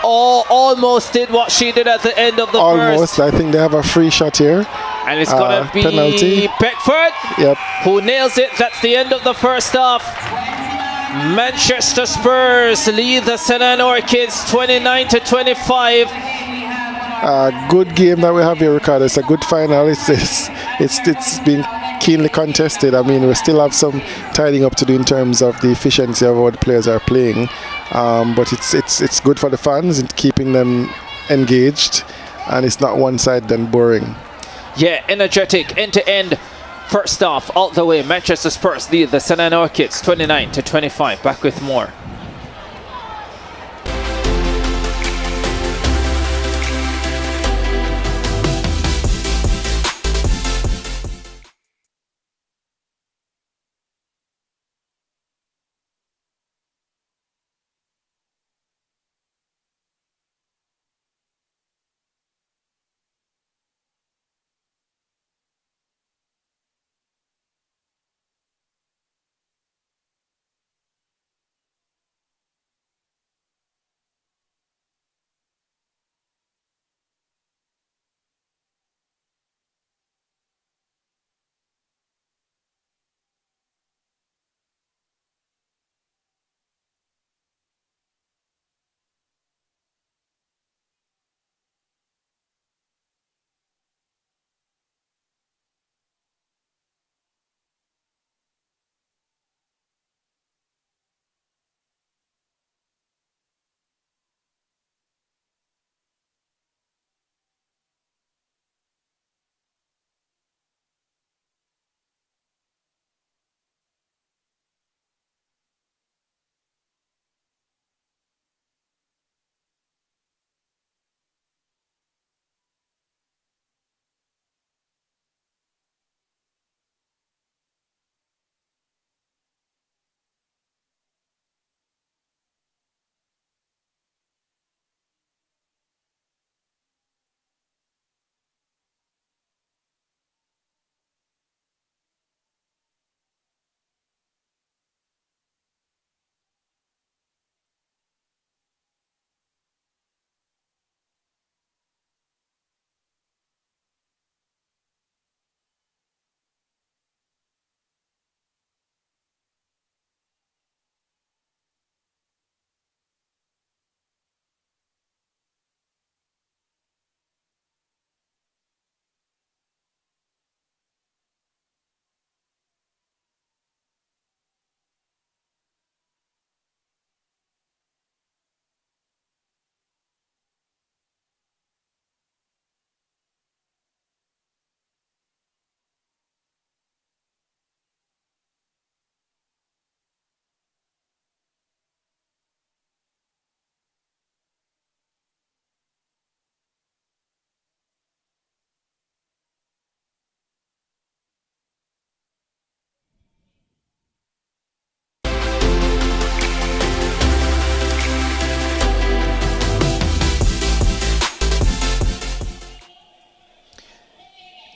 Oh, almost did what she did at the end of the Almost. first. I think they have a free shot here. And it's going to be penalty. Beckford Yep. who nails it. That's the end of the first half. Manchester Spurs lead the St. Anne Orchids 29-25. Good game that we have here, Ricardo. It's a good final. It's been keenly contested. I mean, we still have some tidying up to do in terms of the efficiency of how the players are playing. But it's good for the fans and keeping them engaged, and it's not one-sided and boring. Yeah, energetic, end-to-end. First off, all the way, Manchester Spurs lead the St. Anne Orchids 29-25. Back with more.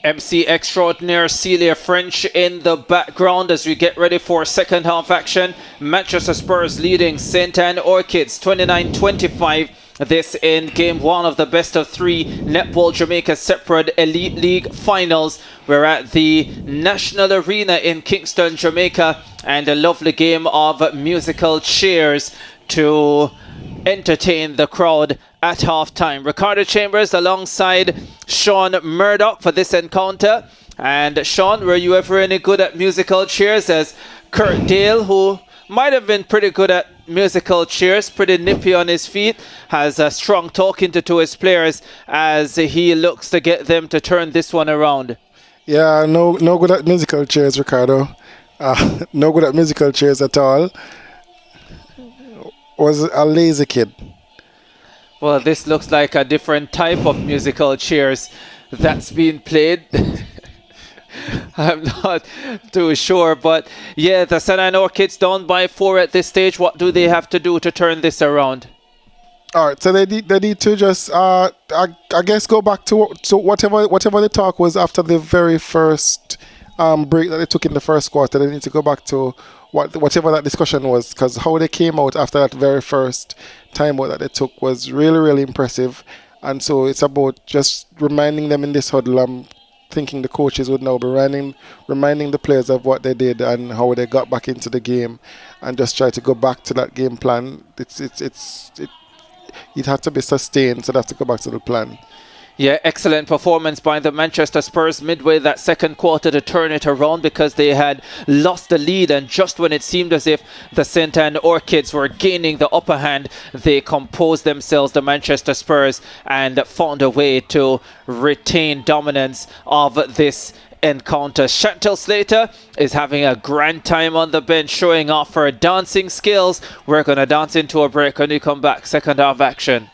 MC extraordinaire Celia French in the background as we get ready for second half action. Manchester Spurs leading St. Anne Orchids 29-25. This in game one of the best of three Netball Jamaica separate Elite League finals. We're at the National Arena in Kingston, Jamaica, and a lovely game of musical chairs to entertain the crowd at halftime. Ricardo Chambers alongside Sean Murdoch for this encounter. And Sean, were you ever any good at musical chairs? As Kurt Dale, who might have been pretty good at musical chairs, pretty nippy on his feet, has a strong talking to his players as he looks to get them to turn this one around. Yeah, no good at musical chairs, Ricardo. No good at musical chairs at all. Was a lazy kid. Well, this looks like a different type of musical chairs that's being played. I'm not too sure, but yeah, the St. Anne Orchids down by 4 at this stage. What do they have to do to turn this around? All right, so they need to just, I guess, go back to whatever the talk was after the very first break that they took in the first quarter. They need to go back to whatever that discussion was, because how they came out after that very first timeout that they took was really, really impressive. And so it's about just reminding them in this huddle, thinking the coaches would now be reminding the players of what they did and how they got back into the game, and just try to go back to that game plan. It had to be sustained, so they have to go back to the plan. Yeah, excellent performance by the Manchester Spurs midway that second quarter to turn it around, because they had lost the lead, and just when it seemed as if the St. Anne Orchids were gaining the upper hand, they composed themselves, the Manchester Spurs, and found a way to retain dominance of this encounter. Chantel Slater is having a grand time on the bench, showing off her dancing skills. We're going to dance into a break. When we come back, second half action.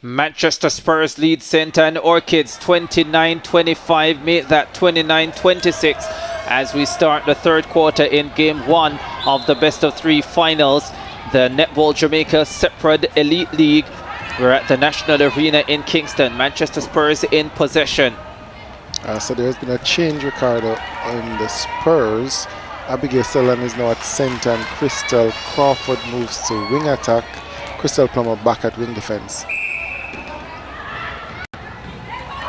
Manchester Spurs lead St. Anne Orchids 29-25, make that 29-26 as we start the third quarter in game one of the best of three finals. The Netball Jamaica Separate Elite League. We're at the National Arena in Kingston. Manchester Spurs in possession. So there's been a change, Ricardo, in the Spurs. Abigail Sullivan is now at centre and Crystal Crawford moves to wing attack. Crystal Plummer back at wing defense.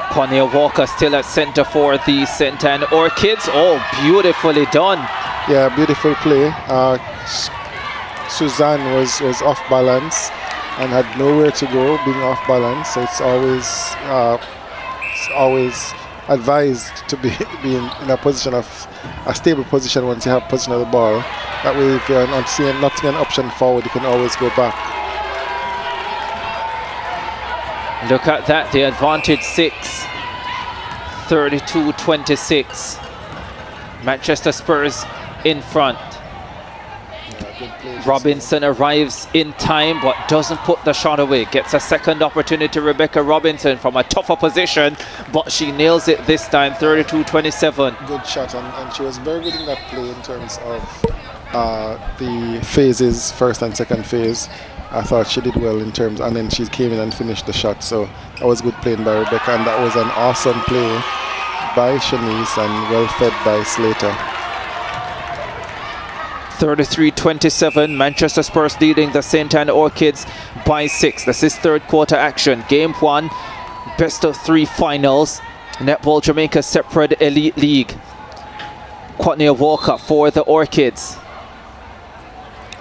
Konya Walker still at centre for the St. Anne Orchids. Oh, beautifully done. Yeah, beautiful play. Suzanne was off balance and had nowhere to go, being off balance. So it's always advised to be in a position of a stable position once you have possession of the ball. That way, if you're not seeing an option forward, you can always go back. Look at that, the advantage 6, 32-26. Manchester Spurs in front. Robinson arrives in time but doesn't put the shot away. Gets a second opportunity, Rebecca Robinson, from a tougher position, but she nails it this time, 32-27. Good shot, and she was very good in that play in terms of the phases, first and second phase. I thought she did well in terms, and then she came in and finished the shot. So that was good playing by Rebecca, and that was an awesome play by Shanice and well fed by Slater. 33-27, Manchester Spurs leading the St. Anne Orchids by 6. This is third quarter action. Game 1, best of 3 finals. Netball Jamaica separate elite league. Quatnia Walker for the Orchids.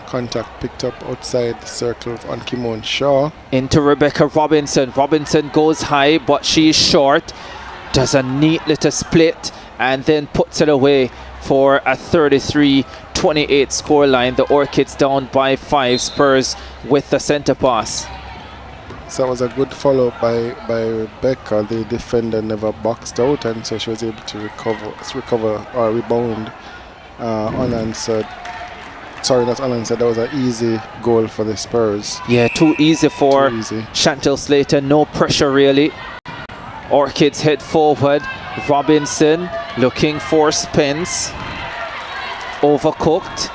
Contact picked up outside the circle on Kimon Shaw. Into Rebecca Robinson. Robinson goes high, but she's short. Does a neat little split and then puts it away for a 33-28 scoreline. The Orchids down by 5. Spurs with the centre pass. So that was a good follow-up by Rebecca. The defender never boxed out, and so she was able to recover or rebound unanswered. Sorry, not unanswered. That was an easy goal for the Spurs. Yeah, too easy for Chantel Slater. No pressure really. Orchids head forward. Robinson looking for Spence. Overcooked.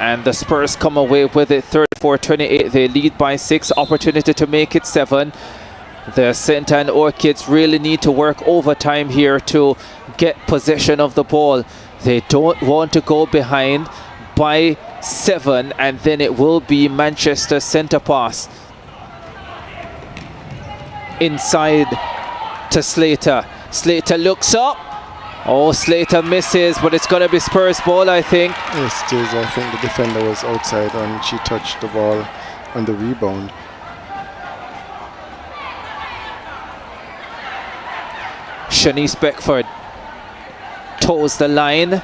And the Spurs come away with it 34-28. They lead by 6. Opportunity to make it 7. The St. Anne Orchids really need to work overtime here to get possession of the ball. They don't want to go behind by 7, and then it will be Manchester centre pass. Inside to Slater. Slater looks up. Oh, Slater misses, but it's going to be Spurs ball, I think. Yes, it is. I think the defender was outside and she touched the ball on the rebound. Shanice Beckford toes the line.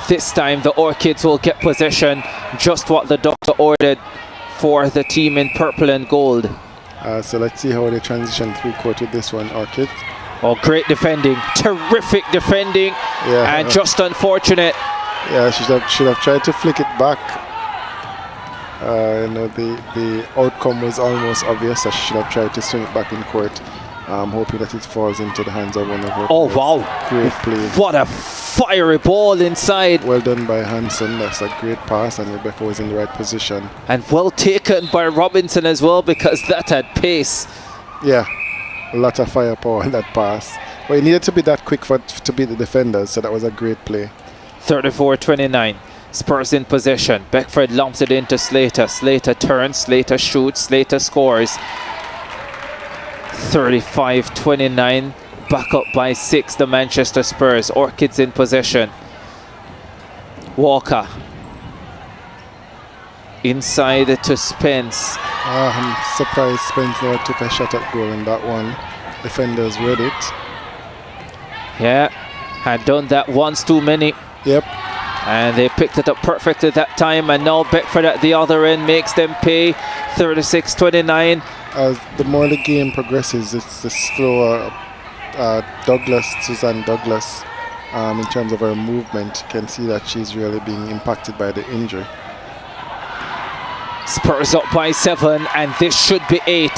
This time the Orchids will get possession, just what the doctor ordered for the team in purple and gold. So let's see how they transition through court with this one, Orchid. Oh, great defending, terrific defending, and just unfortunate. Yeah, should have tried to flick it back. You know, the outcome was almost obvious. So she should have tried to swing it back in court. I'm hoping that it falls into the hands of one of her players. Wow, great play. What a fiery ball inside. Well done by Hanson. That's a great pass, and Rebecca was in the right position. And well taken by Robinson as well, because that had pace. Yeah, a lot of firepower in that pass. But it needed to be that quick to beat the defenders, so that was a great play. 34-29. Spurs in possession. Beckford lumps it into Slater. Slater turns, Slater shoots, Slater scores. 35-29. Back up by 6, the Manchester Spurs. Orchids in possession. Walker. Inside to Spence. I'm surprised Spence never took a shot at goal in that one. Defenders read it. Yeah, had done that once too many. Yep. And they picked it up perfectly that time, and now Beckford at the other end makes them pay. 36-29. As the more the game progresses, it's the slower Suzanne Douglas, in terms of her movement. You can see that she's really being impacted by the injury. Spurs up by 7, and this should be 8.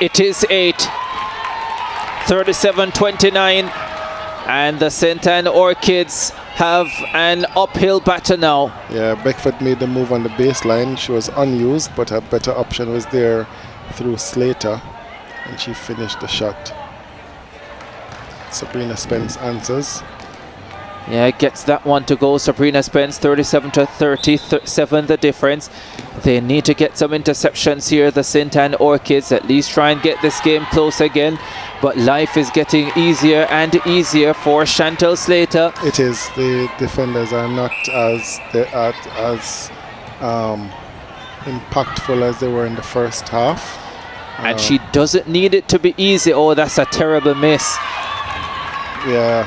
It is 8. 37-29, and the St. Anne Orchids have an uphill battle now. Yeah, Beckford made the move on the baseline. She was unused, but her better option was there through Slater, and she finished the shot. Sabrina Spence answers. Yeah, gets that one to go. Sabrina Spence, 37-30, 7 the difference. They need to get some interceptions here, the St. Anne Orchids, at least try and get this game close again. But life is getting easier and easier for Chantel Slater. It is. The defenders are not as impactful as they were in the first half. And she doesn't need it to be easy. Oh, that's a terrible miss. Yeah,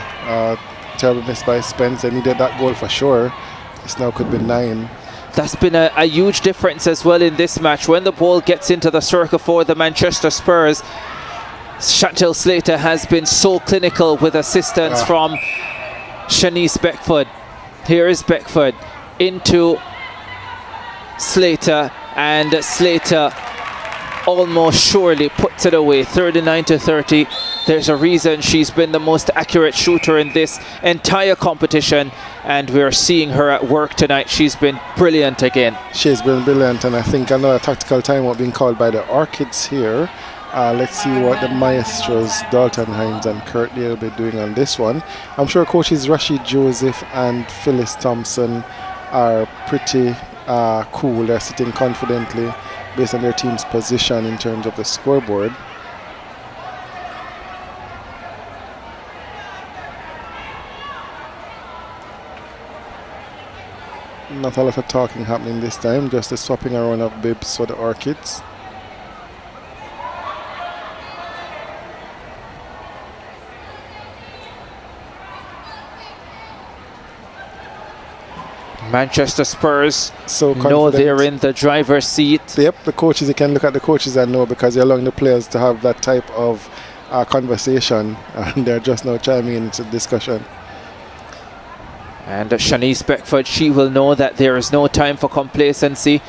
terrible miss by Spence. They needed that goal for sure. This now could be 9. That's been a huge difference as well in this match. When the ball gets into the circle for the Manchester Spurs, Chantel Slater has been so clinical with assistance from Shanice Beckford. Here is Beckford into Slater, and Slater almost surely puts it away. 39-30. there's a reason she's been the most accurate shooter in this entire competition, and we're seeing her at work tonight. She's been brilliant again. She's been brilliant, and I think another tactical timeout being called by the Orchids here. Let's see what the maestros Dalton Hines and Kurt will be doing on this one. I'm sure coaches Rashid Joseph and Phyllis Thompson are pretty cool. They're sitting confidently based on their team's position in terms of the scoreboard. Not a lot of talking happening this time, just the swapping around of bibs for the Orchids. Manchester Spurs so know they're in the driver's seat. Yep, the coaches, you can look at the coaches and know, because they're allowing the players to have that type of conversation, and they're just now chiming into discussion. And Shanice Beckford, she will know that there is no time for complacency.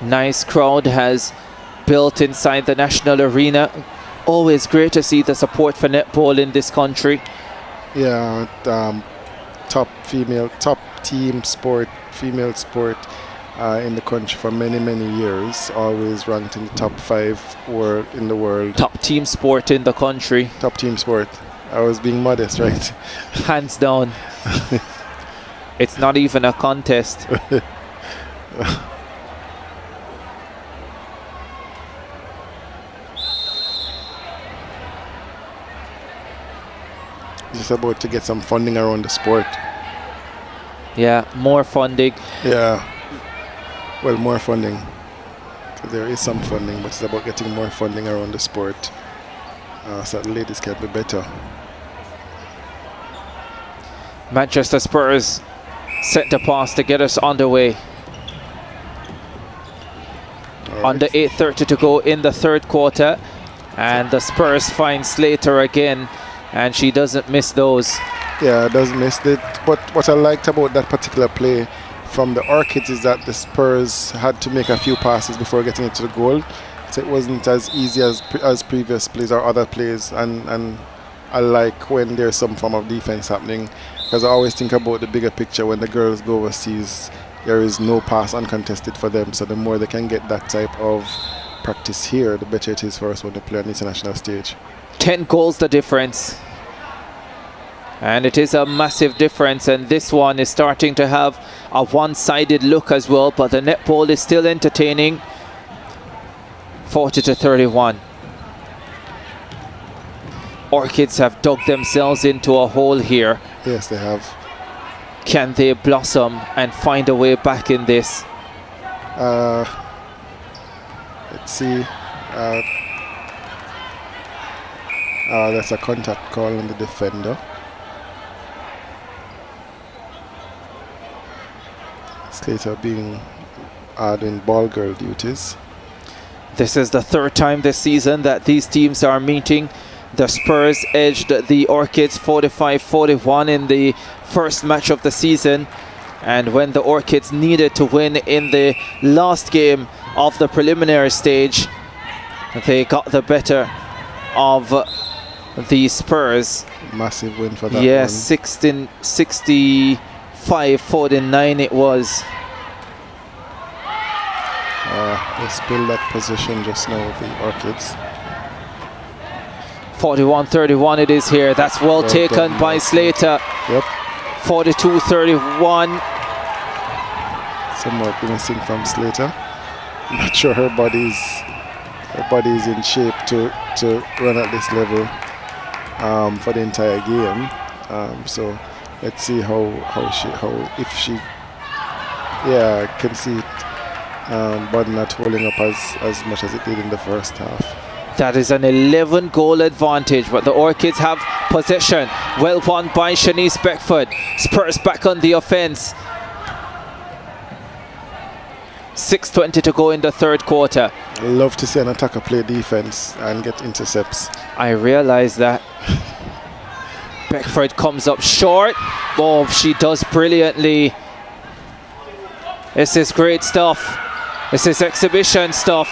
Nice crowd has built inside the National Arena. Always great to see the support for netball in this country. Yeah, top team sport, female sport in the country for many years. Always ranked in the top 5 in the world. Top team sport in the country. Top team sport. I was being modest, right? Hands down. It's not even a contest. Just about to get some funding around the sport. Yeah, more funding. Yeah, well, more funding. There is some funding, but it's about getting more funding around the sport so that the ladies can be better. Manchester Spurs set the pass to get us underway. Under 8:30 to go in the third quarter, and the Spurs find Slater again, and she doesn't miss those. Yeah, doesn't miss it. But what I liked about that particular play from the Orchids is that the Spurs had to make a few passes before getting into the goal, so it wasn't as easy as previous plays or other plays. And I like when there's some form of defense happening, because I always think about the bigger picture. When the girls go overseas, there is no pass uncontested for them, so the more they can get that type of practice here, the better it is for us when they play on the international stage. 10 goals the difference, and it is a massive difference, and this one is starting to have a one-sided look as well, but the netball is still entertaining. 40-31. Orchids have dug themselves into a hole here. Yes, they have. Can they blossom and find a way back in this? Let's see. That's a contact call on the defender. Slater being doing ball girl duties. This is the third time this season that these teams are meeting. The Spurs edged the Orchids 45-41 in the first match of the season, and when the Orchids needed to win in the last game of the preliminary stage, they got the better of the Spurs. Massive win for that. Yes, 65-49 it was. They spilled that position just now with the Orchids. 41-31 it is here. That's well taken done, by Slater. Yep. 42-31. Somewhat missing from Slater. I'm not sure her body is in shape to run at this level for the entire game. So let's see if she I can see it, but not holding up as much as it did in the first half. That is an 11-goal advantage, but the Orchids have possession. Well won by Shanice Beckford. Spurs back on the offense. 6:20 to go in the third quarter. Love to see an attacker play defense and get intercepts. I realize that. Beckford comes up short. Oh, she does brilliantly. This is great stuff. This is exhibition stuff.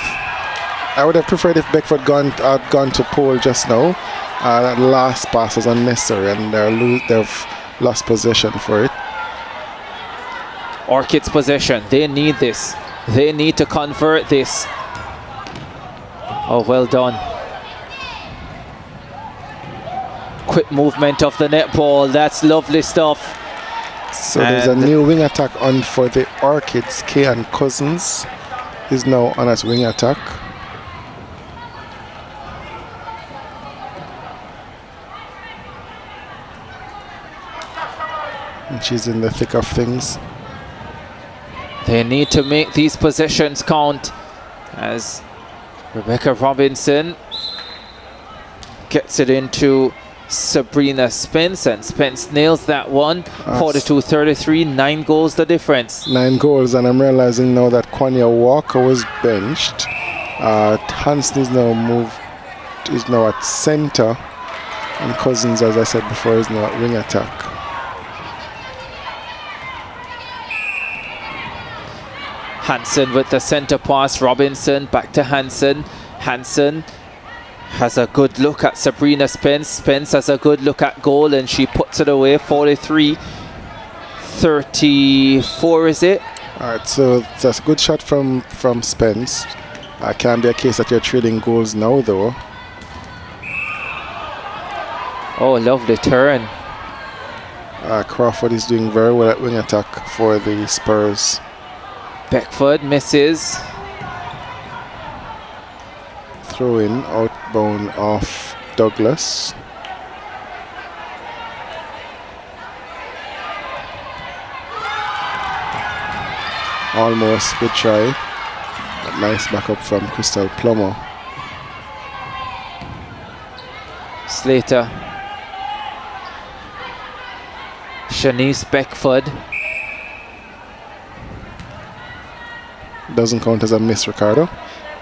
I would have preferred if Beckford had gone to pole just now. That last pass was unnecessary, and they've lost possession for it. Orchids possession. They need this. They need to convert this. Oh, well done. Quick movement of the netball. That's lovely stuff. So there's a new wing attack on for the Orchids. Kean Cousins is now on as wing attack. And she's in the thick of things. They need to make these possessions count as Rebecca Robinson gets it into Sabrina Spence, and Spence nails that one. 42-33, 9 goals the difference. 9 goals, and I'm realizing now that Kwanya Walker was benched. Hansen is now at center, and Cousins, as I said before, is now at wing attack. Hansen with the center pass. Robinson back to Hansen. Hansen has a good look at Sabrina Spence. Spence has a good look at goal, and she puts it away. 43-34, is it? Alright, so that's a good shot from Spence. Can be a case that you're trading goals now, though. Oh, lovely turn. Crawford is doing very well at wing attack for the Spurs. Beckford misses. Throw in, outbound off Douglas. Almost good try. A nice backup from Crystal Plummer. Slater. Shanice Beckford. Doesn't count as a miss, Ricardo,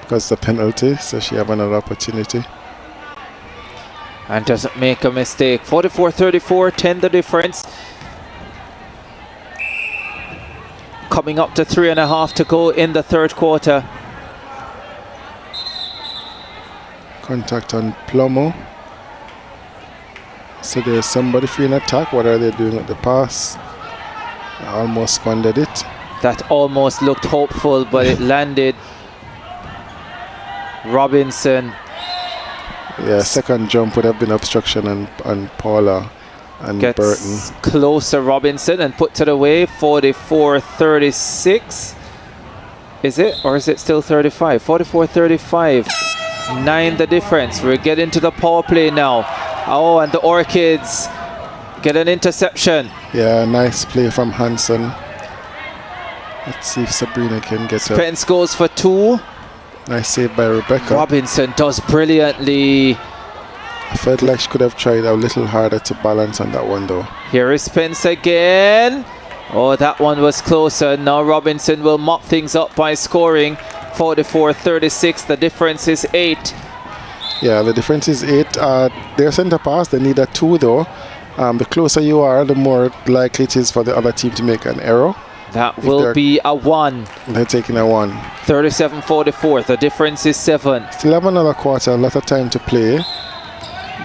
because it's a penalty, so she have another opportunity. And doesn't make a mistake. 44-34, 10 the difference. Coming up to 3.5 to go in the third quarter. Contact on Plummer. So there's somebody free in attack. What are they doing with the pass? Almost squandered it. That almost looked hopeful, but it landed. Robinson. Yeah, second jump would have been obstruction on Paula and Gets Burton. Closer, Robinson, and puts it away. 44-36. Is it? Or is it still 35? 44-35. 9 the difference. We're getting to the power play now. Oh, and the Orchids get an interception. Yeah, nice play from Hansen. Let's see if Sabrina can get up. Spence goes for 2. Nice save by Rebecca. Robinson does brilliantly. I felt like she could have tried a little harder to balance on that one, though. Here is Spence again. Oh, that one was closer. Now Robinson will mop things up by scoring. 44-36. The difference is 8. Yeah, the difference is 8. Their centre pass, they need a 2, though. The closer you are, the more likely it is for the other team to make an error. That will be a 1. They're taking a 1. 37-44. The difference is 7. Still have another quarter, a lot of time to play.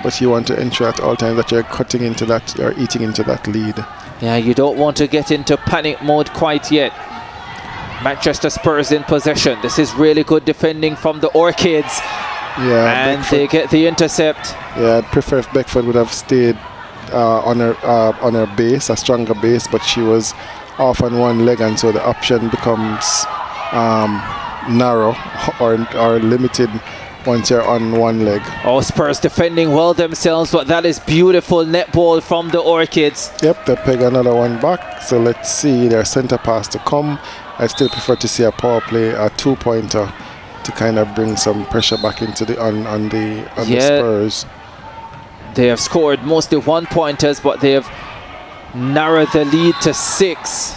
But you want to ensure at all times that you're cutting into that, you're eating into that lead. Yeah, you don't want to get into panic mode quite yet. Manchester Spurs in possession. This is really good defending from the Orchids. Yeah, and Beckford, they get the intercept. Yeah, I'd prefer if Beckford would have stayed on her base, a stronger base, but she was off on one leg, and so the option becomes narrow or limited once you're on one leg. Oh, Spurs defending well themselves, but that is beautiful netball from the Orchids. Yep, they peg another one back. So let's see their centre pass to come. I still prefer to see a power play, a 2-pointer, to kind of bring some pressure back into the the Spurs. They have scored mostly 1-pointers, but they have narrowed the lead to 6.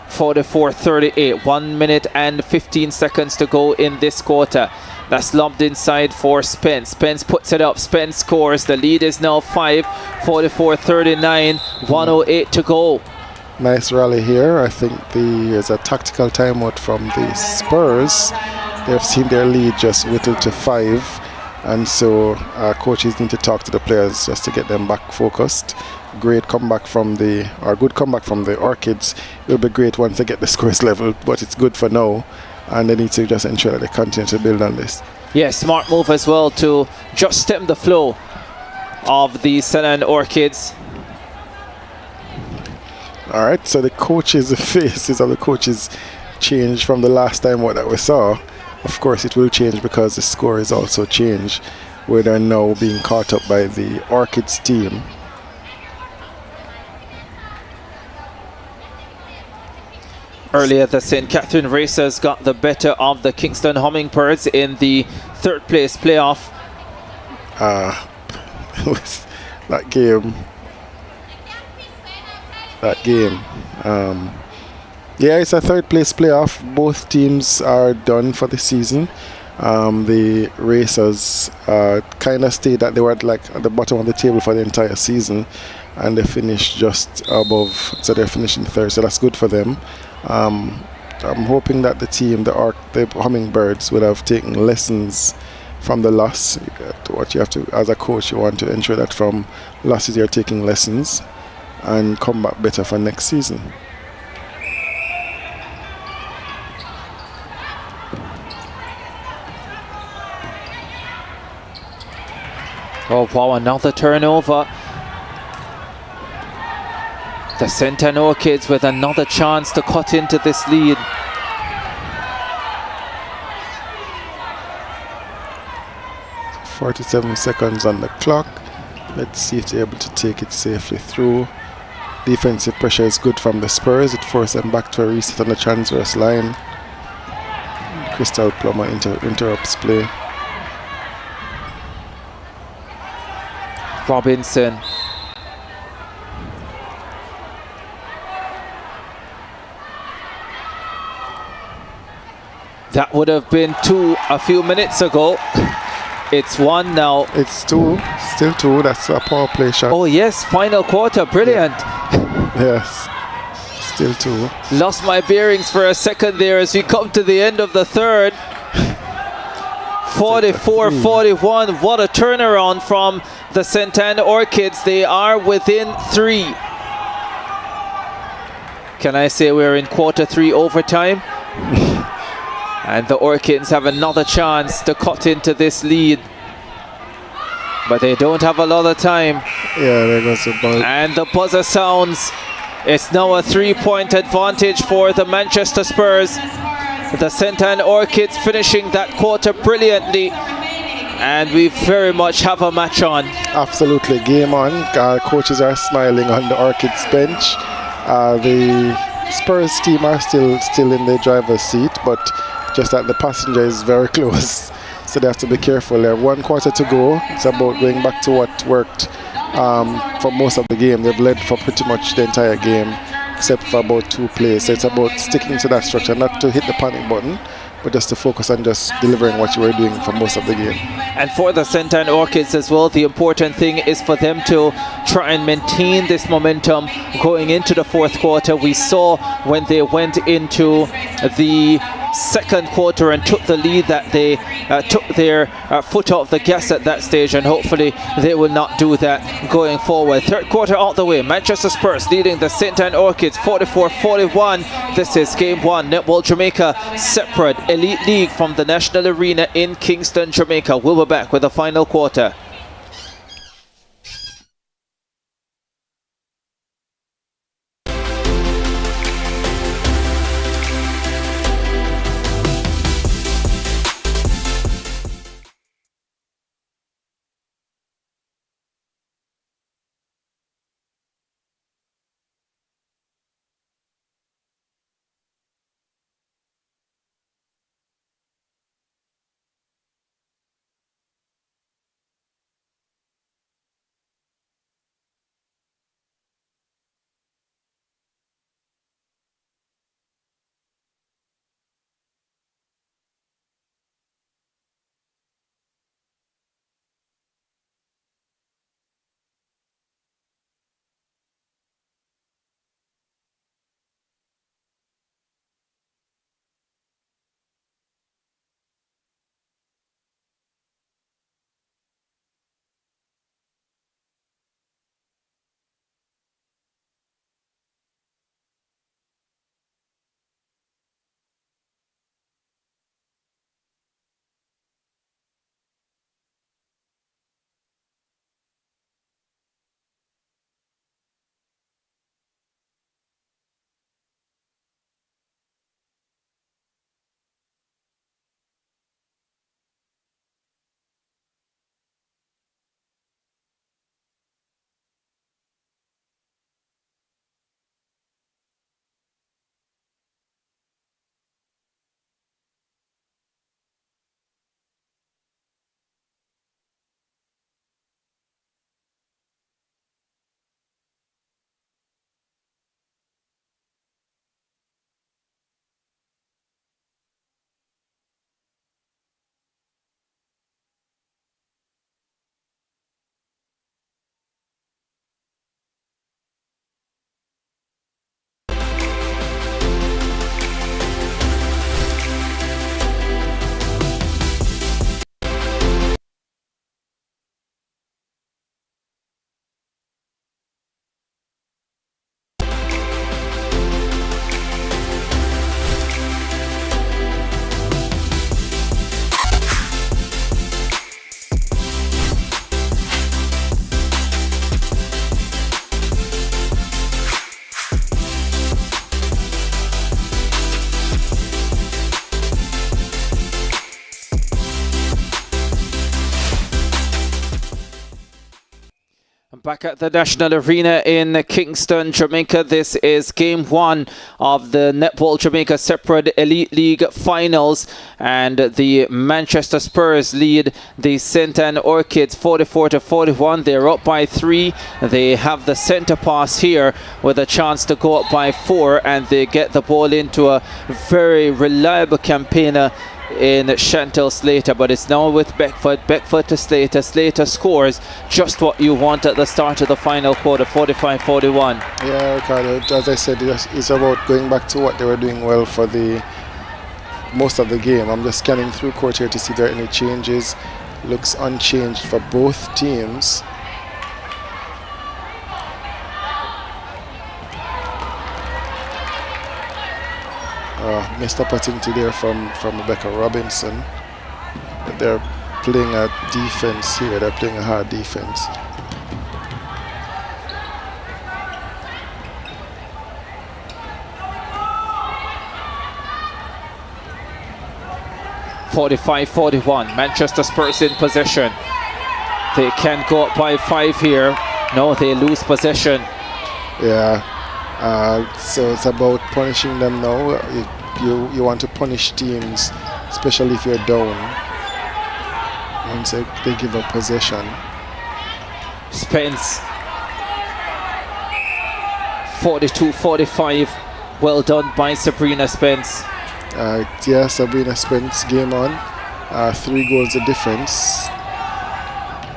44-38. 1 minute and 15 seconds to go in this quarter. That's lobbed inside for Spence. Spence puts it up. Spence scores. The lead is now 5. 44-39. 1:08 to go. Nice rally here. I think there's a tactical timeout from the Spurs. They've seen their lead just whittled to 5, and so coaches need to talk to the players just to get them back focused. Good comeback from the Orchids. It'll be great once they get the scores level, but it's good for now, and they need to just ensure that they continue to build on this. Yeah, smart move as well to just stem the flow of the St. Orchids. All right, so the coaches' faces of the coaches changed from the last time what that we saw. Of course, it will change because the score is also changed, where they're now being caught up by the Orchids team. Earlier, the St. Catherine Racers got the better of the Kingston Hummingbirds in the third place playoff. That game. Yeah, it's a third place playoff. Both teams are done for the season. The Racers kind of stayed that they were at the bottom of the table for the entire season, and they finished just above, so they're finishing third, so that's good for them. I'm hoping that the team, the Hummingbirds, would have taken lessons from the loss. What you have to, as a coach, you want to ensure that from losses you're taking lessons and come back better for next season. Oh wow, another turnover. The St. Orchids with another chance to cut into this lead. .47 seconds on the clock. Let's see if they're able to take it safely through. Defensive pressure is good from the Spurs. It forced them back to a reset on the transverse line. Crystal Plummer interrupts play. Robinson. That would have been 2 a few minutes ago. It's 1 now. It's 2, still 2. That's a power play shot. Oh yes, final quarter, brilliant. Yes, still 2. Lost my bearings for a second there as we come to the end of the third. 44-41, what a turnaround from the St. Orchids. They are within 3. Can I say we're in quarter 3 overtime? And the Orchids have another chance to cut into this lead. But they don't have a lot of time. Yeah, there goes the ball. And the buzzer sounds. It's now a 3-point advantage for the Manchester Spurs. The St. Orchids finishing that quarter brilliantly. And we very much have a match on. Absolutely, game on. Coaches are smiling on the Orchids bench. The Spurs team are still in the driver's seat, but just that the passenger is very close, so they have to be careful. They have 1 quarter to go. It's about going back to what worked for most of the game. They've led for pretty much the entire game, except for about 2 plays. So it's about sticking to that structure, not to hit the panic button, but just to focus on just delivering what you were doing for most of the game. And for the St. Orchids as well, the important thing is for them to try and maintain this momentum going into the fourth quarter. We saw when they went into the second quarter and took the lead that they took their foot off the gas at that stage, and hopefully they will not do that going forward. Third quarter out the way, Manchester Spurs leading the St. Orchids 44-41. This is game 1, Netball Jamaica, separate elite league from the National Arena in Kingston, Jamaica. We'll be back with the final quarter. Back at the National Arena in Kingston, Jamaica. This is game 1 of the Netball Jamaica Separate Elite League Finals, and the Manchester Spurs lead the St. Anne Orchids 44-41. They're up by 3. They have the centre pass here with a chance to go up by 4, and they get the ball into a very reliable campaigner in Chantel Slater, but it's now with Beckford to Slater. Slater scores just what you want at the start of the final quarter, 45-41. Yeah, Ricardo, as I said, it's about going back to what they were doing well for the most of the game. I'm just scanning through court here to see if there are any changes. Looks unchanged for both teams. Missed opportunity there from Rebecca Robinson. But they're playing a defense here. They're playing a hard defense. (45-41). Manchester Spurs in possession. They can go up by 5 here. No, they lose possession. Yeah. So it's about punishing them now. You want to punish teams, especially if you're down, once they give up possession. Spence, 42-45. Well done by Sabrina Spence. Yeah, Sabrina Spence game on. 3 goals of difference,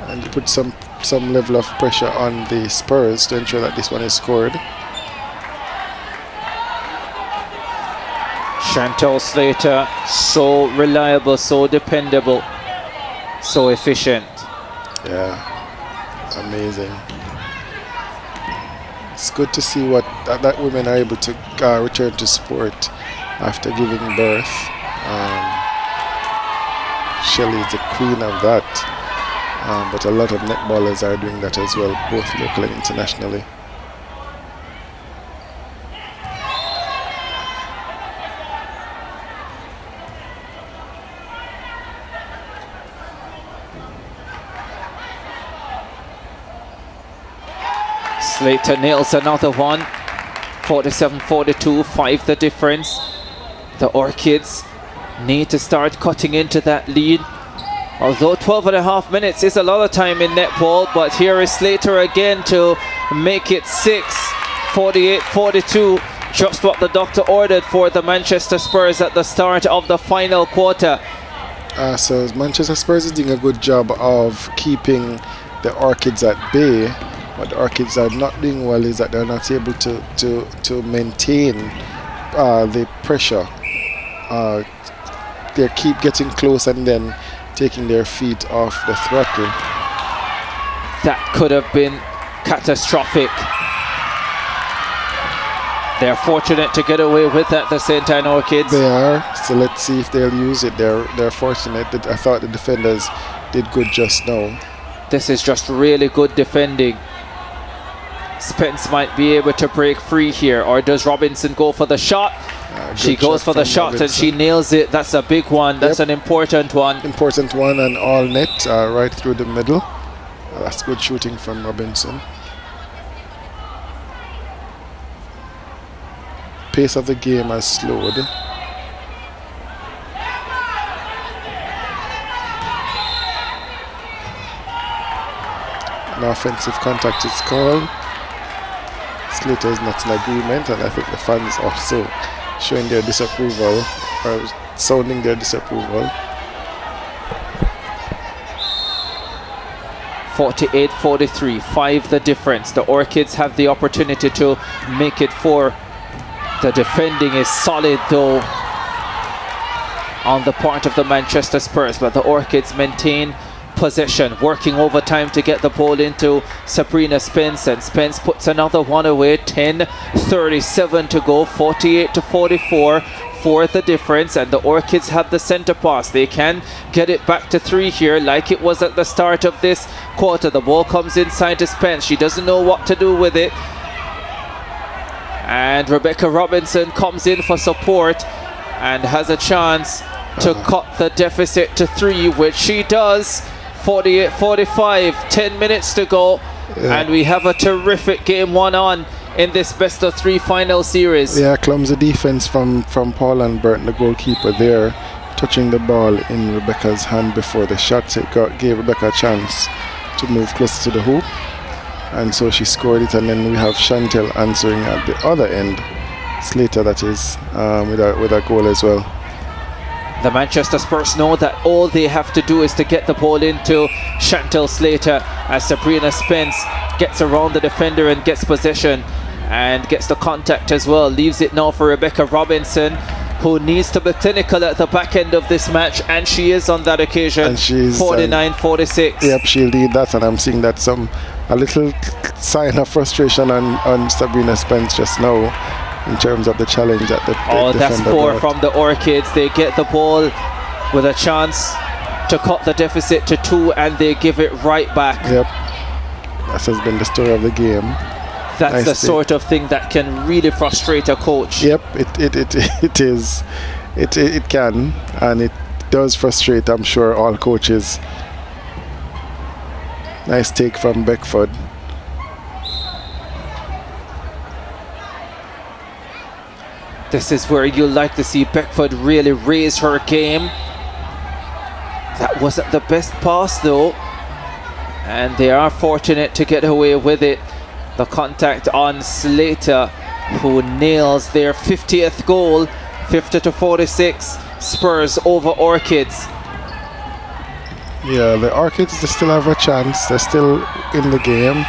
and put some level of pressure on the Spurs to ensure that this one is scored. Chantel Slater, so reliable, so dependable, so efficient. Yeah, amazing. It's good to see what that women are able to return to sport after giving birth. Shelley is the queen of that, but a lot of netballers are doing that as well, both locally and internationally. Slater nails another one. 47-42, 5 the difference. The Orchids need to start cutting into that lead. Although 12.5 minutes is a lot of time in netball, but here is Slater again to make it 6. 48-42, just what the doctor ordered for the Manchester Spurs at the start of the final quarter. So Manchester Spurs is doing a good job of keeping the Orchids at bay. What the Orchids are not doing well is that they're not able to maintain the pressure. They keep getting close and then taking their feet off the throttle. That could have been catastrophic. They're fortunate to get away with that, the St. Anne Orchids. They are, so let's see if they'll use it. They're fortunate. I thought the defenders did good just now. This is just really good defending. Spence might be able to break free here, or does Robinson go for the shot? She goes for the shot and she nails it. That's a big one. That's an important one. Important one, and all net right through the middle. That's good shooting from Robinson. Pace of the game has slowed. An offensive contact is called. Slater is not in agreement, and I think the fans also showing their disapproval, or sounding their disapproval. 48-43, 5 the difference. The Orchids have the opportunity to make it 4. The defending is solid though on the part of the Manchester Spurs, but the Orchids maintain possession, working overtime to get the ball into Sabrina Spence, and Spence puts another one away. 10:37 to go, 48-44 for the difference, and the Orchids have the center pass. They can get it back to 3 here like it was at the start of this quarter. The ball comes inside to Spence. She doesn't know what to do with it, and Rebecca Robinson comes in for support and has a chance to cut the deficit to 3, which she does. 48-45, 10 minutes to go. And we have a terrific game 1 on in this best of 3 final series. Yeah, clumsy defense from Paul and Burton, the goalkeeper there, touching the ball in Rebecca's hand before the shot. It gave Rebecca a chance to move closer to the hoop, and so she scored it. And then we have Chantel answering at the other end, Slater, that is, with a goal as well. The Manchester Spurs know that all they have to do is to get the ball into Chantel Slater, as Sabrina Spence gets around the defender and gets possession and gets the contact as well. Leaves it now for Rebecca Robinson, who needs to be clinical at the back end of this match, and she is on that occasion. And she's 49-46. Yep, she'll lead that, and I'm seeing that a little sign of frustration on Sabrina Spence just now, in terms of the challenge that the that's defender poor brought. from the Orchids. They get the ball with a chance to cut the deficit to 2, and they give it right back. Yep, that has been the story of the game. That's nice the sort of thing that can really frustrate a coach. Yep, it is. It can, and it does frustrate, I'm sure, all coaches. Nice take from Beckford. This is where you like to see Beckford really raise her game. That wasn't the best pass though, and they are fortunate to get away with it. The contact on Slater, who nails their 50th goal. 50-46, Spurs over Orchids. Yeah, the Orchids, they still have a chance. They're still in the game.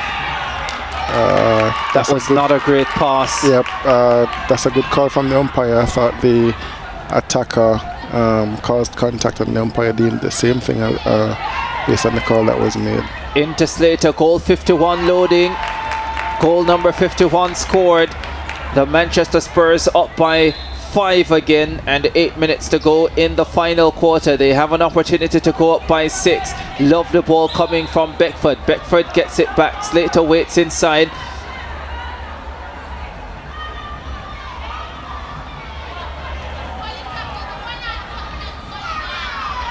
That was not a great pass. Yep, that's a good call from the umpire. I thought the attacker caused contact, and the umpire deemed the same thing based on the call that was made. Into Slater, goal 51 loading. Goal number 51 scored. The Manchester Spurs up by 5 again, and 8 minutes to go in the final quarter. They have an opportunity to go up by 6. Love the ball coming from Beckford. Beckford gets it back. Slater waits inside.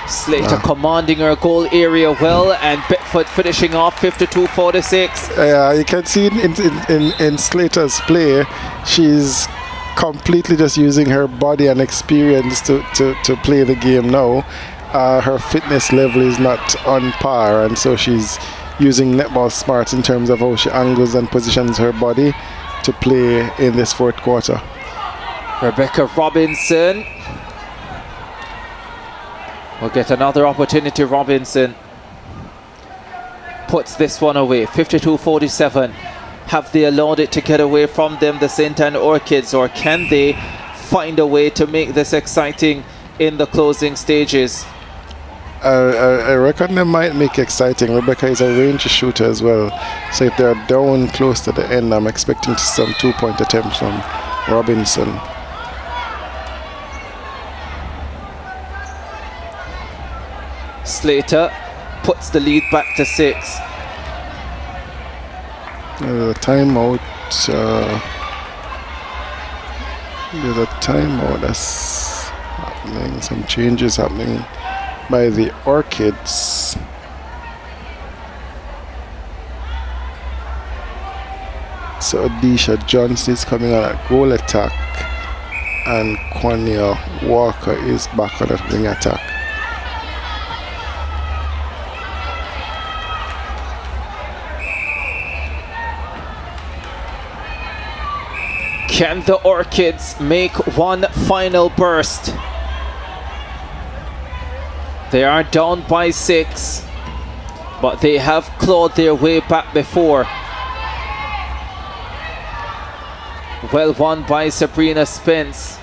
Slater commanding her goal area well, and Beckford finishing off 52-46. Yeah, you can see in Slater's play, she's completely just using her body and experience to play the game now. Her fitness level is not on par, and so she's using netball smarts in terms of how she angles and positions her body to play in this fourth quarter. Rebecca Robinson will get another opportunity. Robinson puts this one away. 52-47. Have they allowed it to get away from them, the St. Anne Orchids, or can they find a way to make this exciting in the closing stages? I reckon they might make it exciting. Rebecca is a range shooter as well, so if they're down close to the end, I'm expecting some 2-point attempts from Robinson. Slater puts the lead back to 6. There's a timeout. There's a timeout that's happening. Some changes happening by the Orchids. So Adisha Johnson is coming on at goal attack, and Quania Walker is back on at wing attack. Can the Orchids make one final burst? They are down by 6, but they have clawed their way back before. Well won by Sabrina Spence.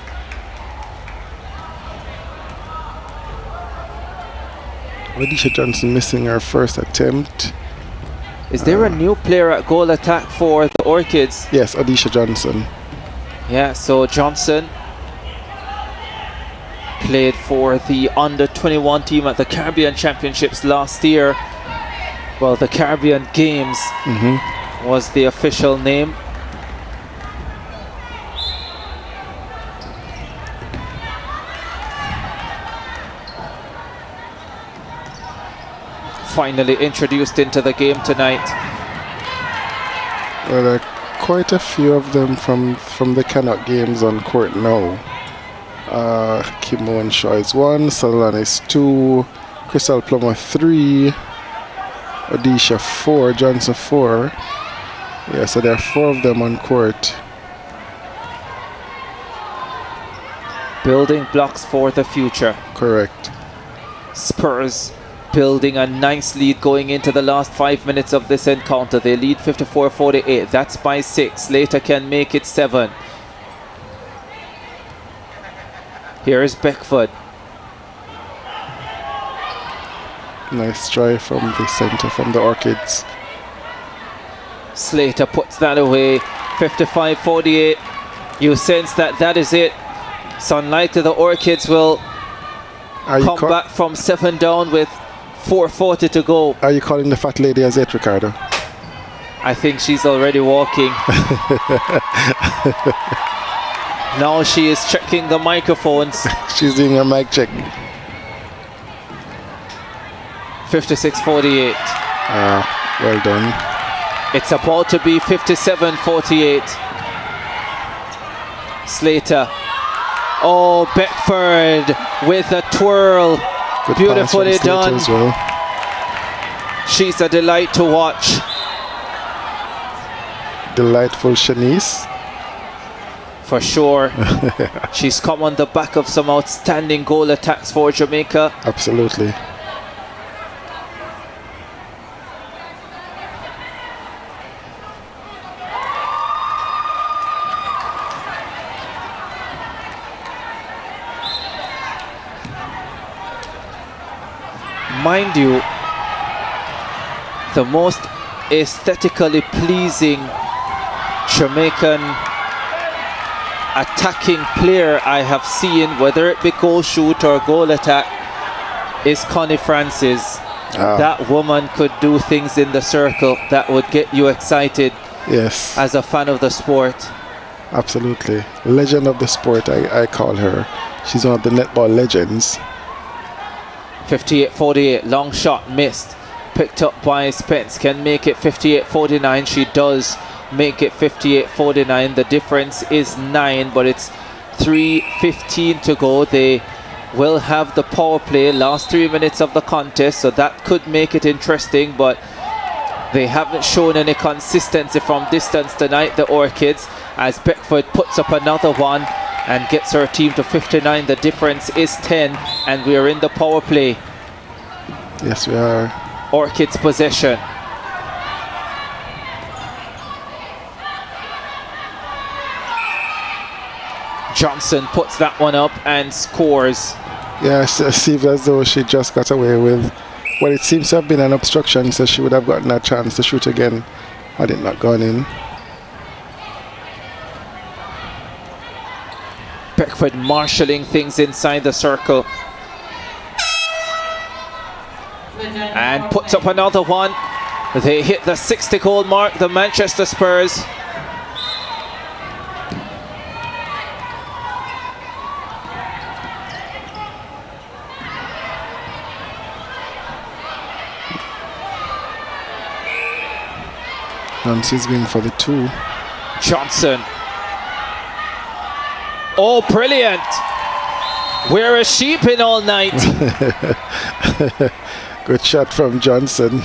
Adisha Johnson missing her first attempt. Is there a new player at goal attack for the Orchids? Yes, Adisha Johnson. Yeah, so Johnson played for the under-21 team at the Caribbean Championships last year. Well, the Caribbean Games was the official name. Finally introduced into the game tonight. Well, there are quite a few of them from the Cannock games on court now. Kimon Shaw is 1, Sutherland is 2, Crystal Plummer 3, Odisha 4, Johnson 4. Yeah, so there are 4 of them on court. Building blocks for the future. Correct. Spurs building a nice lead going into the last 5 minutes of this encounter. They lead 54-48. That's by 6. Slater can make it 7. Here is Beckford. Nice try from the center, from the Orchids. Slater puts that away. 55-48. You sense that is it. It's unlikely the Orchids will come back from 7 down with 4:40 to go. Are you calling the fat lady as it, Ricardo? I think she's already walking. Now she is checking the microphones. She's doing a mic check. 56-48. Well done. It's about to be 57-48. Slater. Oh, Beckford with a twirl. Good Beautifully done. As well. She's a delight to watch. Delightful Shanice. For sure. She's come on the back of some outstanding goal attacks for Jamaica. Absolutely. Mind you, the most aesthetically pleasing Jamaican attacking player I have seen, whether it be goal shoot or goal attack, is Connie Francis. That woman could do things in the circle that would get you excited. Yes. As a fan of the sport. Absolutely. Legend of the sport, I call her. She's one of the netball legends. 58-48, long shot missed, picked up by Spence, can make it 58-49. She does make it 58-49. The difference is 9, but it's 3:15 to go. They will have the power play last 3 minutes of the contest, so that could make it interesting, but they haven't shown any consistency from distance tonight, the Orchids, as Beckford puts up another one and gets her team to 59. The difference is 10, and we are in the power play. Yes, we are. Orchids possession. Johnson puts that one up and scores. Yeah, it seems as though she just got away with what it seems to have been an obstruction, so she would have gotten a chance to shoot again had it not gone in. Beckford marshalling things inside the circle. And puts up another one. They hit the 60-goal mark, the Manchester Spurs. Nancy's going for the 2. Johnson. Oh, brilliant. Where has she been all night? Good shot from Johnson.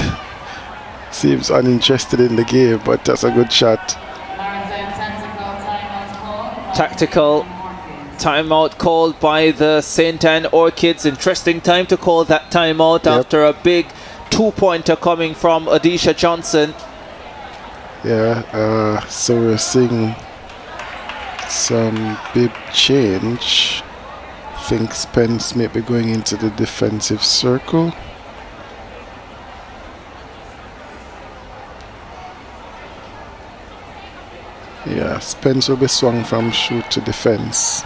Seems uninterested in the game, but that's a good shot. Tactical timeout called by the St. Anne Orchids. Interesting time to call that timeout after a big 2-pointer coming from Odisha Johnson. Yeah, so we're seeing some big change. I think Spence may be going into the defensive circle. Yeah, Spence will be swung from shoot to defense.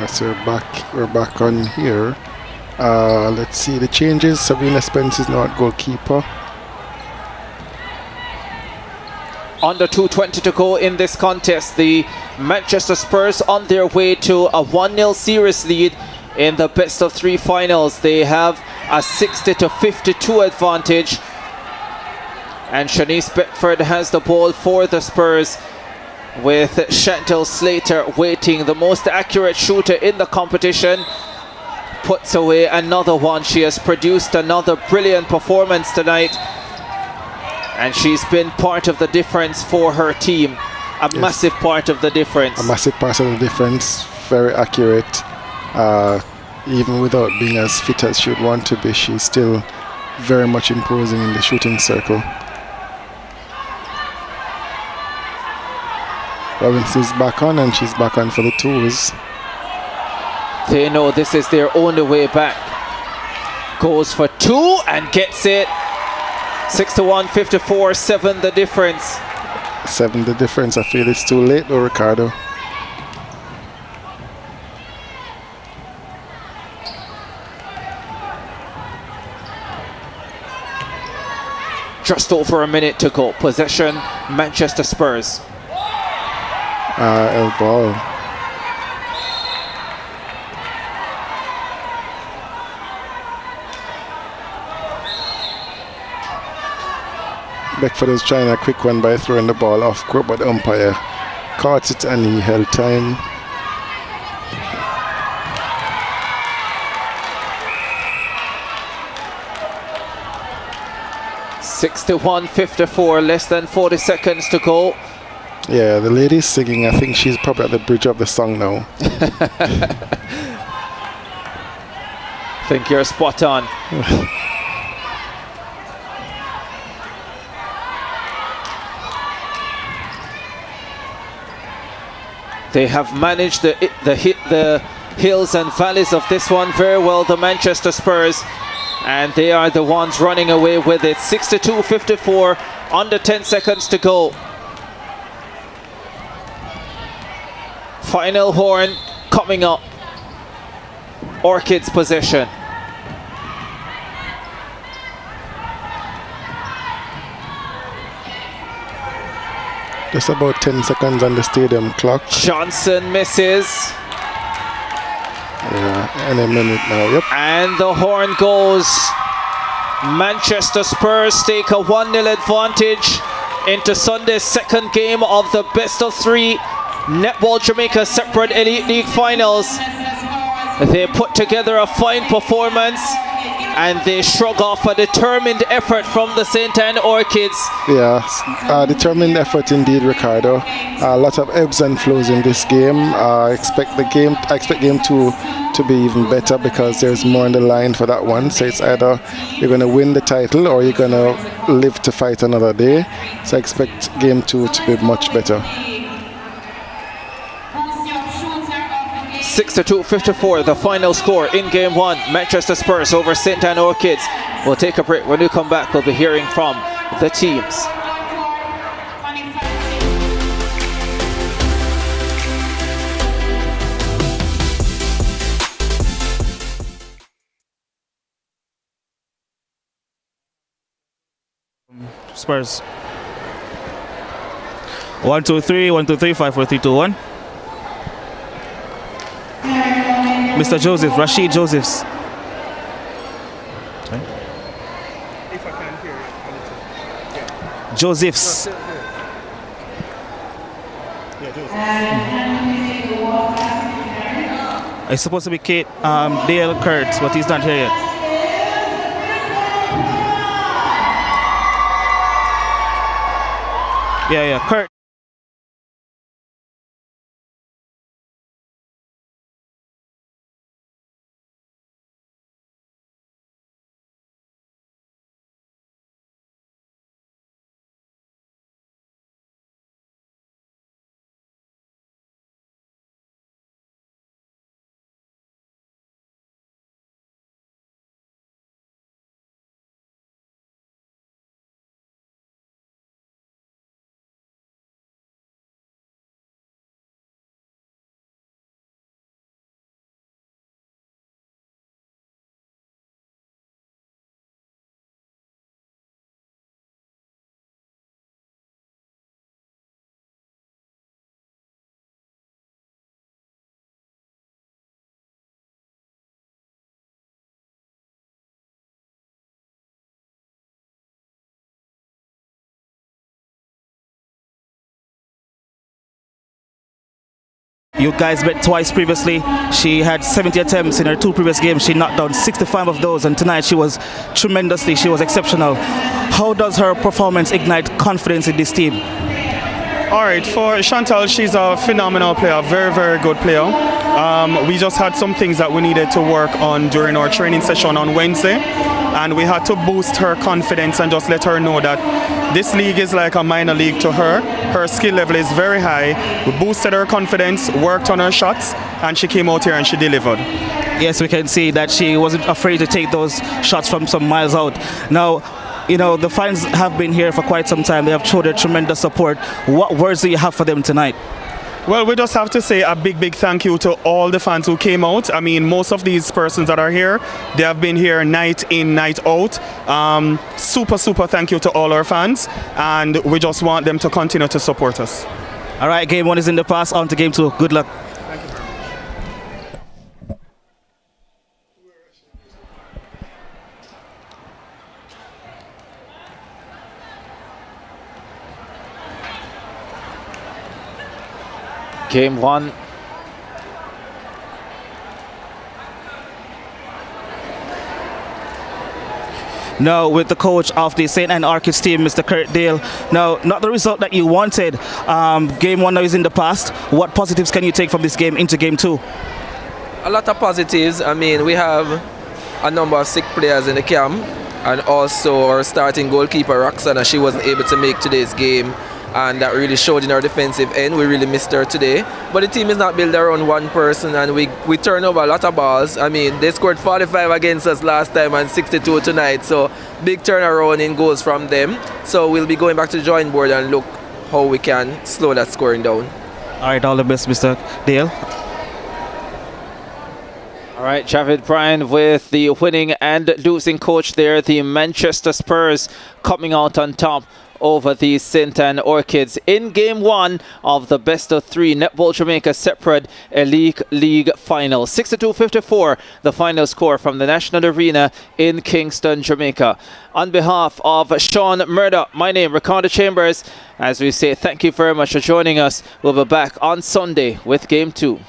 So we're back on here. Let's see the changes. Sabrina Spence is now at goalkeeper. Under 2:20 to go in this contest. The Manchester Spurs on their way to a 1-0 series lead in the best of 3 finals. They have a 60-52 advantage. And Shanice Beckford has the ball for the Spurs, with Chantal Slater waiting. The most accurate shooter in the competition puts away another one. She has produced another brilliant performance tonight, and she's been part of the difference for her team. Massive part of the difference. A massive part of the difference. Very accurate. Even without being as fit as she would want to be, she's still very much imposing in the shooting circle. Robinson's back on, and she's back on for the twos. They know this is their only way back. Goes for 2 and gets it. 6-1, 54, 7 the difference. 7 the difference. I feel it's too late though, Ricardo. Just over a minute to go. Possession, Manchester Spurs. El ball. Beckford is trying a quick one by throwing the ball off court, but the umpire caught it and he held time. (61, 54), less than 40 seconds to go. Yeah, the lady's singing. I think she's probably at the bridge of the song now. I think you're spot on. They have managed the hills and valleys of this one very well, the Manchester Spurs, and they are the ones running away with it. 62-54, under 10 seconds to go. Final horn coming up. Orchids possession. Just about 10 seconds on the stadium clock. Johnson misses. Yeah, in a minute now, yep. And the horn goes. Manchester Spurs take a 1-0 advantage into Sunday's second game of the best of 3 Netball Jamaica Separate Elite League Finals. They put together a fine performance, and they shrug off a determined effort from the St. Anne Orchids. Yeah, determined effort indeed, Ricardo. A lot of ebbs and flows in this game. I expect game 2 to be even better, because there's more on the line for that one. So it's either you're going to win the title or you're going to live to fight another day. So I expect game 2 to be much better. 62-54, the final score in game 1. Manchester Spurs over St. Anne Orchids. We'll take a break. When we come back, we'll be hearing from the teams. Spurs. 1, 2, 3, 1, 2, 3, 5, 4, 3, 2, 1. Mr. Joseph, Rashid Josephs. Okay. If I can hear it, yeah. Josephs. It's supposed to be Kate Dale Kurtz, but he's not here yet. Yeah, Kurt. You guys met twice previously. She had 70 attempts in her 2 previous games. She knocked down 65 of those, and tonight she was exceptional. How does her performance ignite confidence in this team? All right, for Chantal, she's a phenomenal player, very, very good player. We just had some things that we needed to work on during our training session on Wednesday, and we had to boost her confidence and just let her know that this league is like a minor league to her. Her skill level is very high. We boosted her confidence, worked on her shots, and she came out here and she delivered. Yes, we can see that she wasn't afraid to take those shots from some miles out. Now, you know, the fans have been here for quite some time. They have showed their tremendous support. What words do you have for them tonight? Well, we just have to say a big, big thank you to all the fans who came out. I mean, most of these persons that are here, they have been here night in, night out. Super, super thank you to all our fans. And we just want them to continue to support us. All right, game 1 is in the past. On to game 2. Good luck. Game 1. Now with the coach of the St. Anne Orchids team, Mr. Kurt Dale. Now, not the result that you wanted. Game 1 now is in the past. What positives can you take from this game into game 2? A lot of positives. I mean, we have a number of sick players in the camp, and also our starting goalkeeper Roxana, she wasn't able to make today's game, and that really showed in our defensive end. We really missed her today, but the team is not built around one person, and we turn over a lot of balls. I mean, they scored 45 against us last time and 62 tonight, so big turnaround in goals from them. So we'll be going back to the drawing board and look how we can slow that scoring down. All right, all the best, Mr. Dale. All right, Javid Bryan with the winning and losing coach there. The Manchester Spurs coming out on top over the St. Anne Orchids in game 1 of the best of 3 Netball Jamaica separate Elite League final. 62-54, the final score from the National Arena in Kingston, Jamaica. On behalf of Sean Murdoch, my name, Ricardo Chambers, as we say thank you very much for joining us. We'll be back on Sunday with game 2.